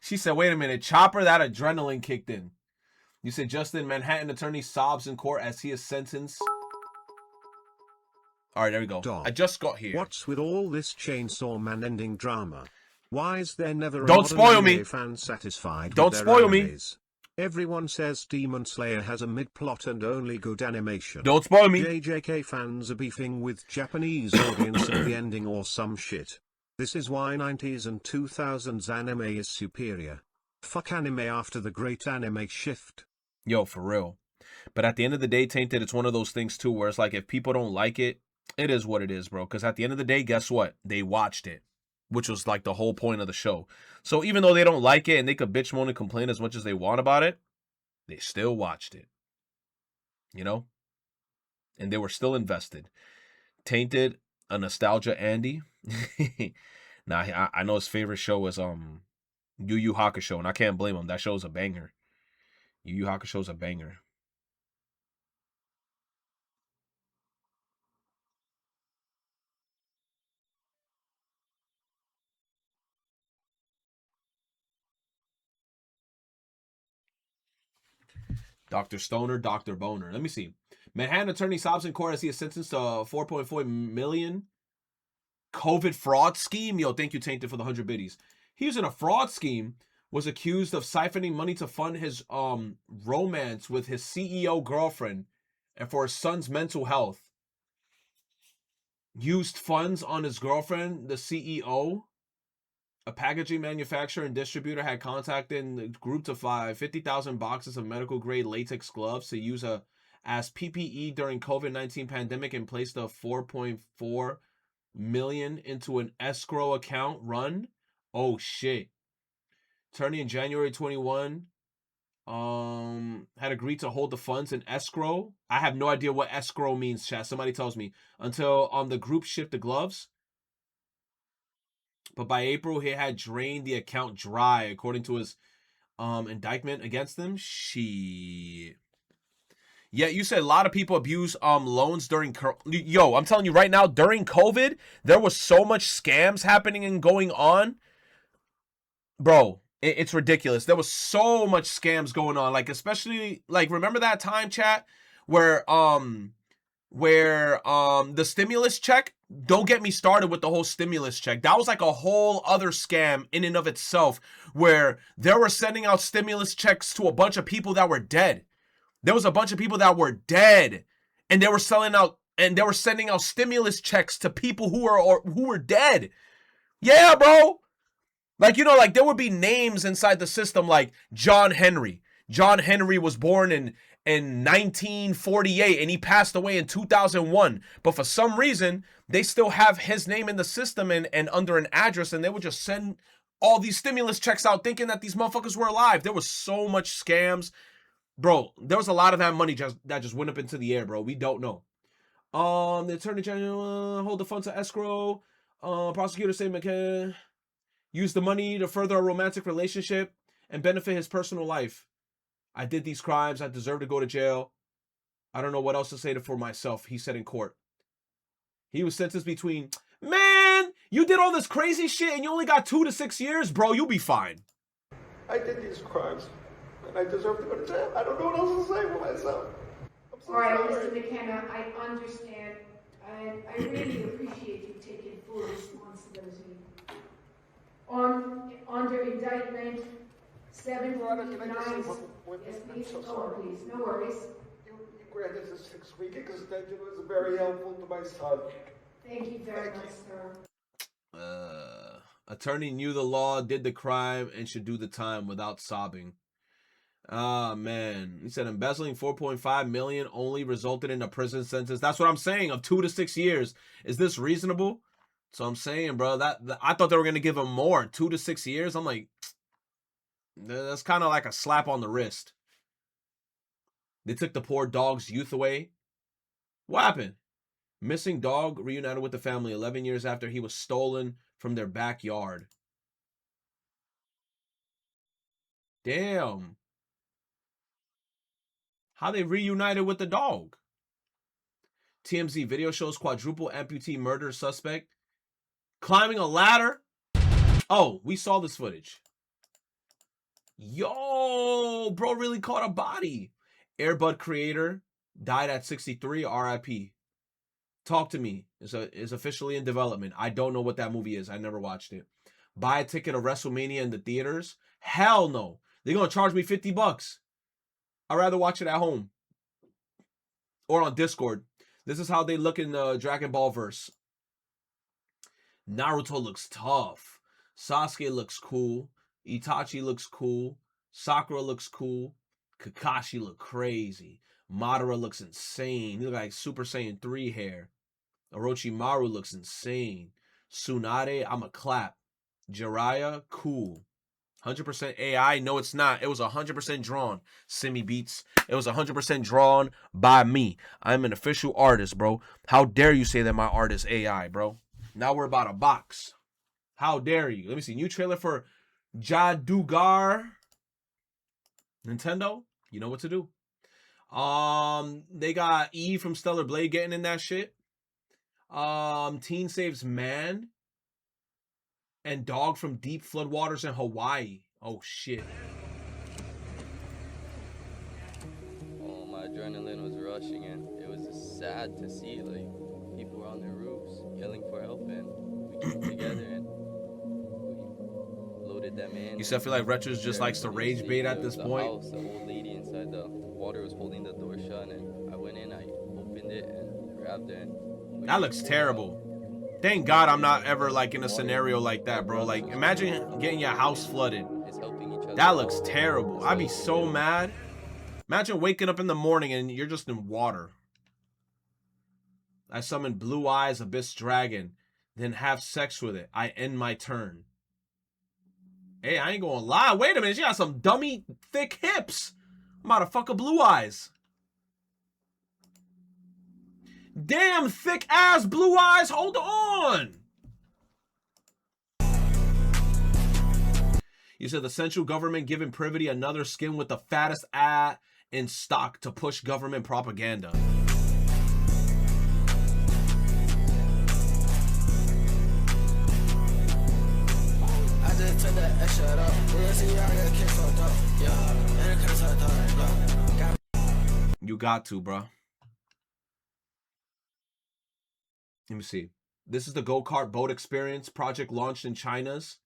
B: She said, wait a minute, Chopper, that adrenaline kicked in. You said Justin, Manhattan attorney sobs in court as he is sentenced. All right, there we go.
O: Dog.
B: I just got here.
O: What's with all this Chainsaw Man ending drama? Why is there never a
B: Don't
O: modern
B: spoil
O: anime
B: me.
O: fan satisfied
B: Don't
O: with their
B: spoil me.
O: animes? Everyone says Demon Slayer has a mid-plot and only good animation.
B: Don't spoil me.
O: JJK fans are beefing with Japanese audience at the ending or some shit. This is why 90s and 2000s anime is superior. Fuck anime after the great anime shift.
B: Yo, for real. But at the end of the day, Tainted, it's one of those things too where it's like if people don't like it, it is what it is, bro. Because at the end of the day, guess what? They watched it, which was like the whole point of the show. So even though they don't like it and they could bitch, moan, and complain as much as they want about it, they still watched it. You know? And they were still invested. Tainted, a nostalgia Andy. Nah, I know his favorite show is Yu Yu Hakusho, and I can't blame him. That show's a banger. Yu Yu Hakusho's a banger. Dr. Stoner, Dr. Boner. Let me see. Manhattan attorney sobs in court as he is sentenced to 4.4 million. COVID fraud scheme. Yo, thank you, Tainted, for the 100 biddies. He was in a fraud scheme, was accused of siphoning money to fund his romance with his CEO girlfriend and for his son's mental health. Used funds on his girlfriend, the CEO. A packaging manufacturer and distributor had contacted the group to buy 50,000 boxes of medical-grade latex gloves to use as PPE during COVID-19 pandemic and placed a 4.4 million into an escrow account run. Oh, shit. Attorney in January 21 had agreed to hold the funds in escrow. I have no idea what escrow means, chat. Somebody tells me. Until the group shipped the gloves. But by April, he had drained the account dry, according to his indictment against them. Shit. Yeah, you said a lot of people abuse loans during... Yo, I'm telling you right now, during COVID, there was so much scams happening and going on. Bro, it's ridiculous. There was so much scams going on. Like, especially... Like, remember that time, chat? Where the stimulus check, don't get me started with the whole stimulus check. That was like a whole other scam in and of itself, where they were sending out stimulus checks to a bunch of people that were dead. There was a bunch of people that were dead, and they were sending out stimulus checks to people who were dead. Yeah, bro. Like, you know, like there would be names inside the system like John Henry. John Henry was born in 1948 and he passed away in 2001. But for some reason, they still have his name in the system and under an address, and they would just send all these stimulus checks out thinking that these motherfuckers were alive. There was so much scams. Bro, there was a lot of that money that just went up into the air, bro. We don't know. The attorney general hold the funds to escrow. Prosecutor say McCann used the money to further a romantic relationship and benefit his personal life. I did these crimes. I deserve to go to jail. I don't know what else to say for myself, he said in court. He was sentenced between... Man, you did all this crazy shit and you only got 2 to 6 years? Bro, you'll be fine.
X: I did these crimes, and I deserve to go to jail. I don't know what else to say for myself. I'm so
K: All right,
X: sorry.
K: Mr. McKenna, I understand. I really appreciate you taking full responsibility. Under indictment 759. Yes, please. Oh, please. No worries.
X: You granted a 6-week extension. It was very helpful to my son.
K: Thank you very much, sir.
B: Attorney knew the law, did the crime, and should do the time without sobbing. Ah, man. He said embezzling 4.5 million only resulted in a prison sentence. That's what I'm saying, of 2 to 6 years. Is this reasonable? So I'm saying, bro, that I thought they were going to give him more. 2 to 6 years? I'm like, that's kind of like a slap on the wrist. They took the poor dog's youth away. What happened? Missing dog reunited with the family 11 years after he was stolen from their backyard. Damn. How they reunited with the dog? TMZ video shows quadruple amputee murder suspect climbing a ladder. Oh, we saw this footage. Yo, bro really caught a body. Airbud creator died at 63, RIP. Talk to me. It's officially in development. I don't know what that movie is. I never watched it. Buy a ticket to WrestleMania in the theaters? Hell no. They're going to charge me $50. I'd rather watch it at home. Or on Discord. This is how they look in the Dragon Ball verse. Naruto looks tough. Sasuke looks cool. Itachi looks cool. Sakura looks cool. Kakashi look crazy. Madara looks insane. He look like Super Saiyan 3 hair. Orochimaru looks insane. Tsunade, I'm a clap. Jiraiya, cool. 100% AI? No, it's not. It was 100% drawn. Simi Beats. It was 100% drawn by me. I'm an official artist, bro. How dare you say that my art is AI, bro? Now we're about a box. How dare you? Let me see. New trailer for Jadugar. Nintendo, you know what to do. They got E from Stellar Blade getting in that shit. Teen Saves Man. And Dog from Deep Floodwaters in Hawaii. Oh, shit.
C: Oh, my adrenaline was rushing, and it was just sad to see, like, people were on their roofs yelling for help, and we came together and we loaded them in.
B: You still feel like Retros just likes to rage bait at this point?
C: House, the old lady inside the water was holding the door shut, and I went in, I opened it, and grabbed her. And
B: that looks terrible. Thank God I'm not ever like in a scenario like that, bro. Like, imagine getting your house flooded. That looks terrible. I'd be so mad. Imagine waking up in the morning and you're just in water. I summon Blue Eyes Abyss Dragon, then have sex with it. I end my turn. Hey, I ain't gonna lie. Wait a minute. She got some dummy thick hips. I'm about to fuck a Blue Eyes. Damn thick ass Blue Eyes. Hold on. You said the central government giving Privity another skin with the fattest ad in stock to push government propaganda.
T: I just took that extra up.
B: You got to, bro. Let me see. This is the go-kart boat experience project launched in China's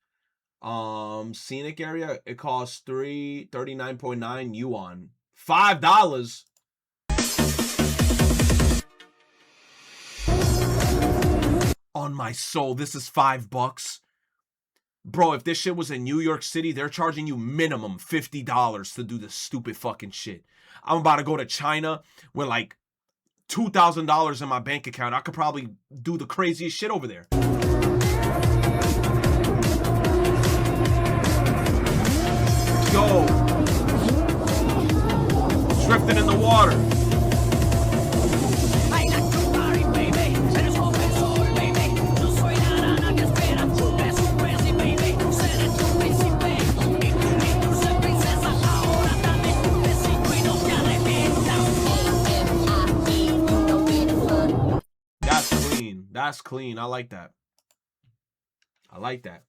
B: scenic area. It costs 39.9 yuan. $5. On my soul, this is $5. Bro, if this shit was in New York City, they're charging you minimum $50 to do this stupid fucking shit. I'm about to go to China with like $2,000 in my bank account. I could probably do the craziest shit over there. Yo. Drifting in the water. That's clean. I like that. I like that.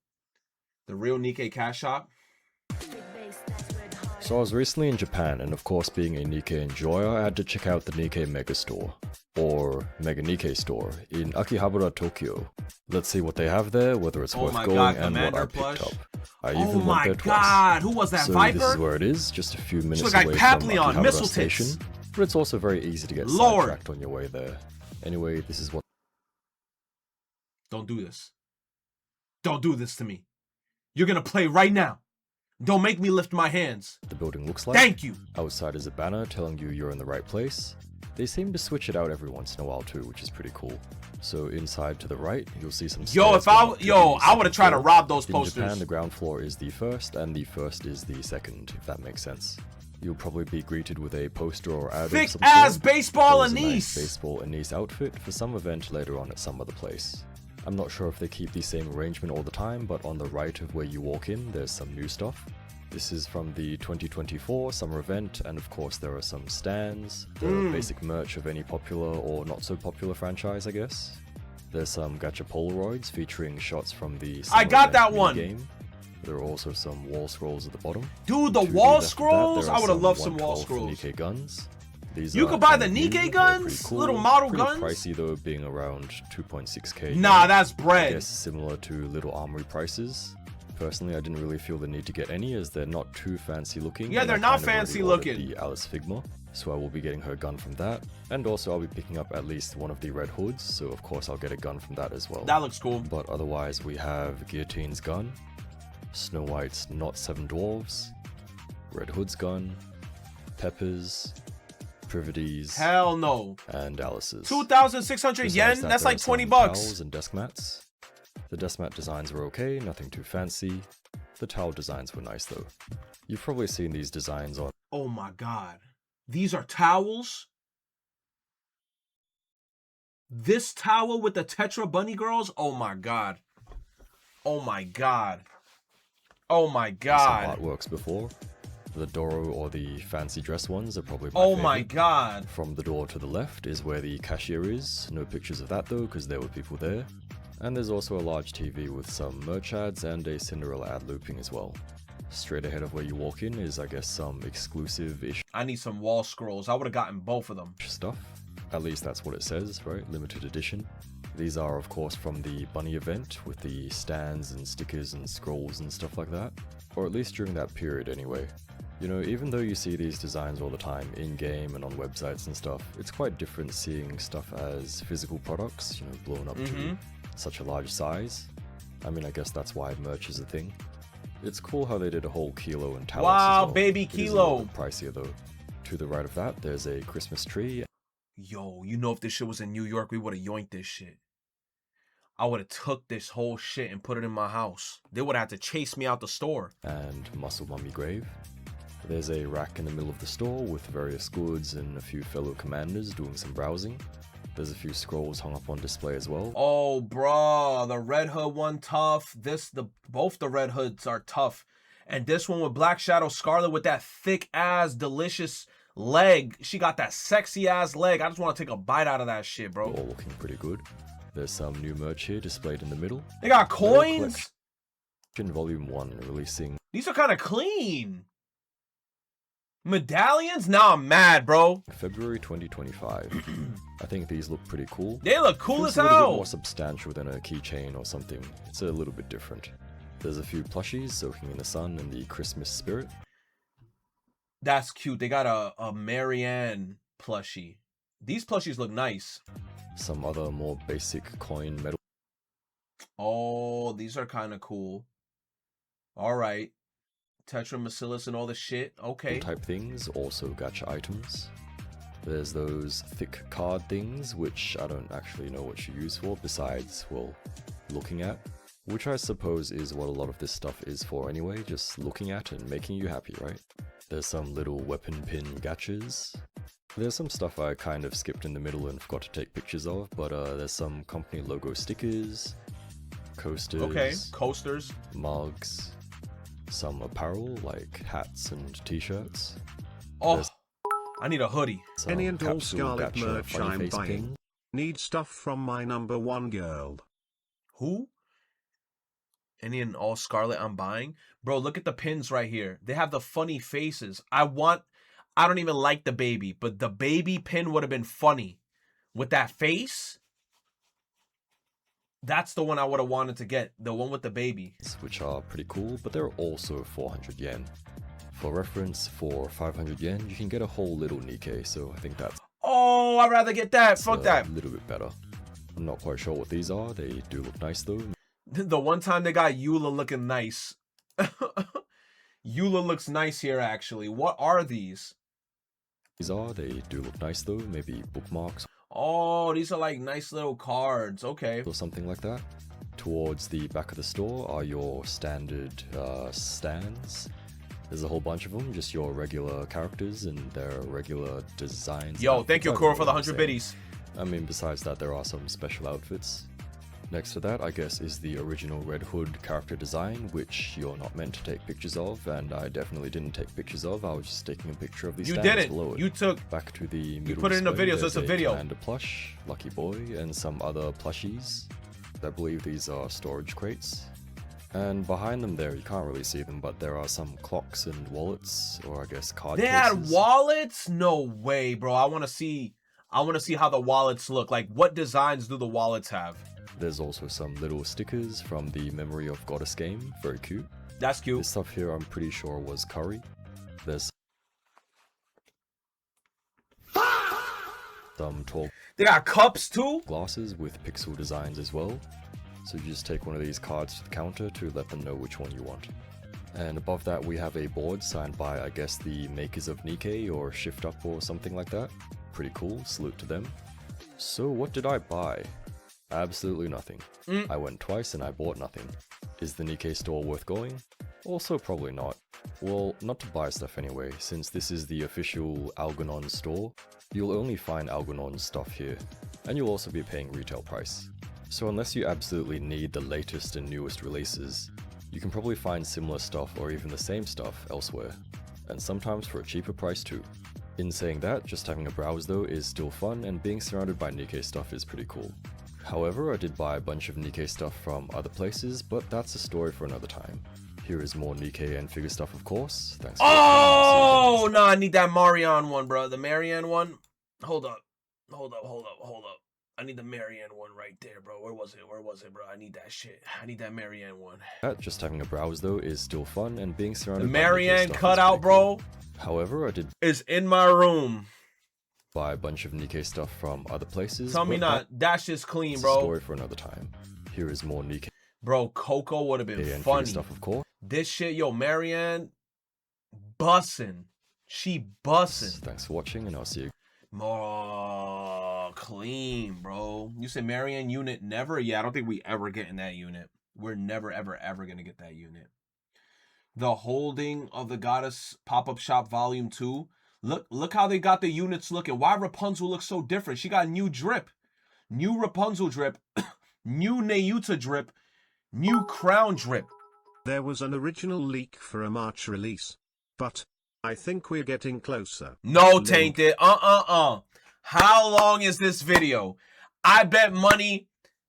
B: The real Nikkei Cash Shop.
L: So I was recently in Japan, and of course being a Nikkei enjoyer, I had to check out the Nikkei Mega Store, or Mega Nikkei Store, in Akihabara, Tokyo. Let's see what they have there, whether it's worth going, and what I picked up. I even went there twice.
B: God, who was that,
L: so
B: Viper?
L: This is where it is, just a few minutes
B: like
L: away
B: Papillon,
L: from Akihabara
B: missile
L: Station,
B: tits.
L: but it's also very easy to get sidetracked on your way there. Anyway, this is what...
B: Don't do this. Don't do this to me. You're gonna play right now. Don't make me lift my hands.
L: The building looks like.
B: Thank you.
L: Outside is a banner telling you you're in the right place. They seem to switch it out every once in a while too, which is pretty cool. So inside to the right, you'll see some stairs.
B: I would have tried to rob those posters.
L: In Japan, the ground floor is the first, and the first is the second, if that makes sense. You'll probably be greeted with a poster or ad
B: Thick
L: of some
B: ass
L: sort.
B: baseball
L: There's a
B: Anise.
L: nice baseball Anise outfit for some event later on at some other place. I'm not sure if they keep the same arrangement all the time, but on the right of where you walk in, there's some new stuff. This is from the 2024 summer event, and of course there are some stands, the basic merch of any popular or not so popular franchise, I guess. There's some gacha Polaroids featuring shots from the summer
B: I got
L: event
B: that one.
L: game. There are also some wall scrolls at the bottom.
B: Dude, the
L: To the
B: wall
L: left of that,
B: scrolls?
L: there
B: I
L: are
B: would have loved some
L: 112th
B: wall scrolls.
L: Nikkei guns. These
B: You
L: are
B: could buy
L: kind
B: the
L: of new,
B: Nikkei
L: they're
B: guns?
L: pretty cool,
B: Little model
L: pretty
B: guns?
L: pricey though, being around 2.6k.
B: Nah, that's
L: I
B: bread.
L: guess similar to Little Armory prices. Personally, I didn't really feel the need to get any as they're not too fancy looking.
B: Yeah,
L: and
B: they're
L: I
B: not
L: kind of already
B: fancy
L: ordered
B: looking.
L: The Alice Figma, so I will be getting her gun from that. And also I'll be picking up at least one of the Red Hoods, so of course I'll get a gun from that as well.
B: That looks cool.
L: But otherwise we have Guillotine's gun, Snow White's Not 7 Dwarves, Red Hood's gun, Pepper's, Privity's,
B: Hell no.
L: and Alice's.
B: 2,600
L: Besides
B: yen?
L: that,
B: That's
L: there
B: like
L: are
B: 20
L: some
B: bucks.
L: towels and desk mats. The desk mat designs were okay, nothing too fancy. The towel designs were nice though. You've probably seen these designs on.
B: Oh my god. These are towels? This towel with the Tetra Bunny Girls? Oh my god. Oh my god. Oh my god.
L: Some artworks before. The Doro or the fancy dress ones are probably my
B: Oh
L: favorite.
B: my god.
L: From the door to the left is where the cashier is. No pictures of that though, because there were people there. And there's also a large TV with some merch ads and a Cinderella ad looping as well. Straight ahead of where you walk in is, I guess, some exclusive-ish
B: I need some wall scrolls. I would have gotten both of them.
L: stuff. At least that's what it says, right? Limited edition. These are, of course, from the Bunny event with the stands and stickers and scrolls and stuff like that. Or at least during that period anyway. You know, even though you see these designs all the time in-game and on websites and stuff, it's quite different seeing stuff as physical products, you know, blown up to such a large size. I mean, I guess that's why merch is a thing. It's cool how they did a whole Kilo and Talos
B: Wow,
L: as well.
B: baby
L: It is a little
B: Kilo.
L: bit pricier though. To the right of that, there's a Christmas tree.
B: Yo, you know if this shit was in New York, we would have yoinked this shit. I would have took this whole shit and put it in my house. They would have had to chase me out the store.
L: And Muscle Mummy Grave. There's a rack in the middle of the store with various goods and a few fellow commanders doing some browsing. There's a few scrolls hung up on display as well.
B: Oh, bruh, the Red Hood one tough. Both the Red Hoods are tough. And this one with Black Shadow Scarlet with that thick ass, delicious leg. She got that sexy ass leg. I just want to take a bite out of that shit, bro.
L: All looking pretty good. There's some new merch here displayed in the middle.
B: They got coins.
L: Volume 1 releasing.
B: These are kind of clean. Medallions? Nah, I'm mad, bro.
L: February 2025. I think these look pretty cool.
B: They look cool
L: Feels
B: as
L: a little
B: hell.
L: bit more substantial than a keychain or something. It's a little bit different. There's a few plushies soaking in the sun and the Christmas spirit.
B: That's cute. They got a Marianne plushie. These plushies look nice.
L: Some other more basic coin metal.
B: Oh, these are kind of cool. All right. Tetramacylis and all the shit. Okay.
L: Type things, also gacha items. There's those thick card things, which I don't actually know what you use for, besides, well, looking at. Which I suppose is what a lot of this stuff is for anyway, just looking at and making you happy, right? There's some little weapon pin gachas. There's some stuff I kind of skipped in the middle and forgot to take pictures of, but there's some company logo stickers, coasters,
B: Okay, coasters,
L: mugs, some apparel like hats and t-shirts.
B: Oh,
L: There's
B: I need a hoodie.
L: some
O: Any and all
L: capsule
O: Scarlet
L: gacha
O: merch
L: funny
O: I'm
L: face
O: buying.
L: pins.
O: Need stuff from my number one girl.
B: Who? Any and all Scarlet I'm buying? Bro, look at the pins right here. They have the funny faces. I don't even like the baby, but the baby pin would have been funny. With that face, that's the one I would have wanted to get. The one with the baby.
L: Which are pretty cool, but they're also 400 yen. For reference, for 500 yen, you can get a whole little Nikkei, so I think that's
B: Oh, I'd rather get that. Fuck that.
L: a little bit better. I'm not quite sure what these are. They do look nice though.
B: The one time they got Eula looking nice. Eula looks nice here, actually. What are these?
L: They do look nice though. Maybe bookmarks.
B: Oh, these are like nice little cards. Okay.
L: Or something like that. Towards the back of the store are your standard stands. There's a whole bunch of them, just your regular characters and their regular designs.
B: Yo, thank you, Kuro, for the 100 biddies.
L: I mean, besides that, there are some special outfits. Next to that, I guess, is the original Red Hood character design, which you're not meant to take pictures of, and I definitely didn't take pictures of. I was just taking a picture of the stands below it.
B: You took.
L: Back to the middle.
B: You put it in a video, so it's a video.
L: Commander plush, Lucky Boy, and some other plushies. I believe these are storage crates. And behind them there, you can't really see them, but there are some clocks and wallets, or I guess card
B: They
L: cases.
B: had wallets? No way, bro. I want to see how the wallets look. Like, what designs do the wallets have?
L: There's also some little stickers from the Memory of Goddess game. Very cute.
B: That's cute.
L: This stuff here, I'm pretty sure was curry. There's some tall.
B: They got cups too?
L: Glasses with pixel designs as well. So you just take one of these cards to the counter to let them know which one you want. And above that we have a board signed by, I guess, the makers of Nikkei or Shift Up or something like that. Pretty cool, salute to them. So what did I buy? Absolutely nothing. I went twice and I bought nothing. Is the Nikkei store worth going? Also probably not. Well, not to buy stuff anyway, since this is the official Algernon store. You'll only find Algernon stuff here, and you'll also be paying retail price. So unless you absolutely need the latest and newest releases, you can probably find similar stuff or even the same stuff elsewhere, and sometimes for a cheaper price too. In saying that, just having a browse though is still fun, and being surrounded by Nikkei stuff is pretty cool. However, I did buy a bunch of Nikkei stuff from other places, but that's a story for another time. Here is more Nikkei and figure stuff, of course. Thanks for
B: Oh, no, I need that Marianne one, bro. The Marianne one. Hold up. I need the Marianne one right there, bro. Where was it, bro? I need that shit. I need that Marianne one.
L: Just having a browse though is still fun, and being surrounded
B: the
L: by
B: Marianne
L: Nikkei stuff
B: cutout, bro.
L: Cool. However, I did
B: is in my room.
L: Buy a bunch of Nikkei stuff from other places.
B: Tell me not. That shit's clean, bro.
L: Story for another time. Here is more Nikkei.
B: Bro, Coco would have been funny.
L: Stuff, of course.
B: This shit, yo, Marianne, bussin'. She bussin'.
L: Thanks for watching, and I'll see you.
B: More clean, bro. You said Marianne unit never? Yeah, I don't think we ever get in that unit. We're never, ever, ever gonna get that unit. The Holding of the Goddess Pop-Up Shop Volume 2. Look how they got the units looking. Why Rapunzel looks so different? She got new drip. New Rapunzel drip. New Nayuta drip. New crown drip.
O: There was an original leak for a March release, but I think we're getting closer.
B: No, Tainted. How long is this video? I bet money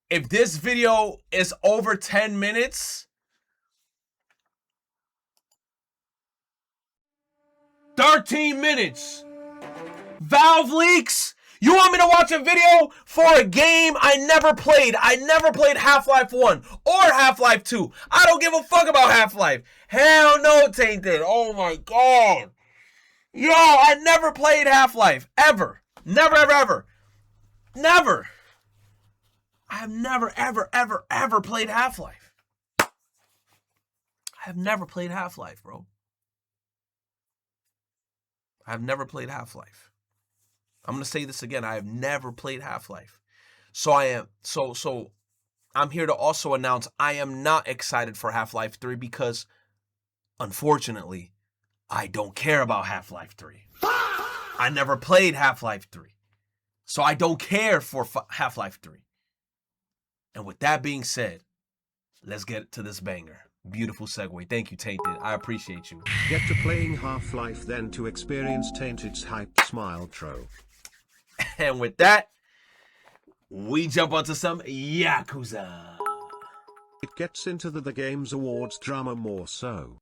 B: if this video is over 10 minutes, 13 minutes. Valve leaks. You want me to watch a video for a game I never played? I never played Half-Life 1 or Half-Life 2. I don't give a fuck about Half-Life. Hell no, Tainted. Oh my god. Yo, I never played Half-Life. Ever. Never, ever, ever. Never. I have never, ever, ever, ever played Half-Life. I have never played Half-Life, bro. I've never played Half-Life. I'm going to say this again. I have never played Half-Life. So I'm here to also announce I am not excited for Half-Life 3 because, unfortunately, I don't care about Half-Life 3. I never played Half-Life 3. So I don't care for Half-Life 3. And with that being said, let's get to this banger. Beautiful segue. Thank you, Tainted. I appreciate you.
O: Get to playing Half-Life then to experience Tainted's hype smile tro.
B: And with that, we jump onto some Yakuza.
O: It gets into the Games Awards drama more so.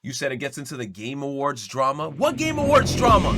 B: You said it gets into the Game Awards drama? What Game Awards drama?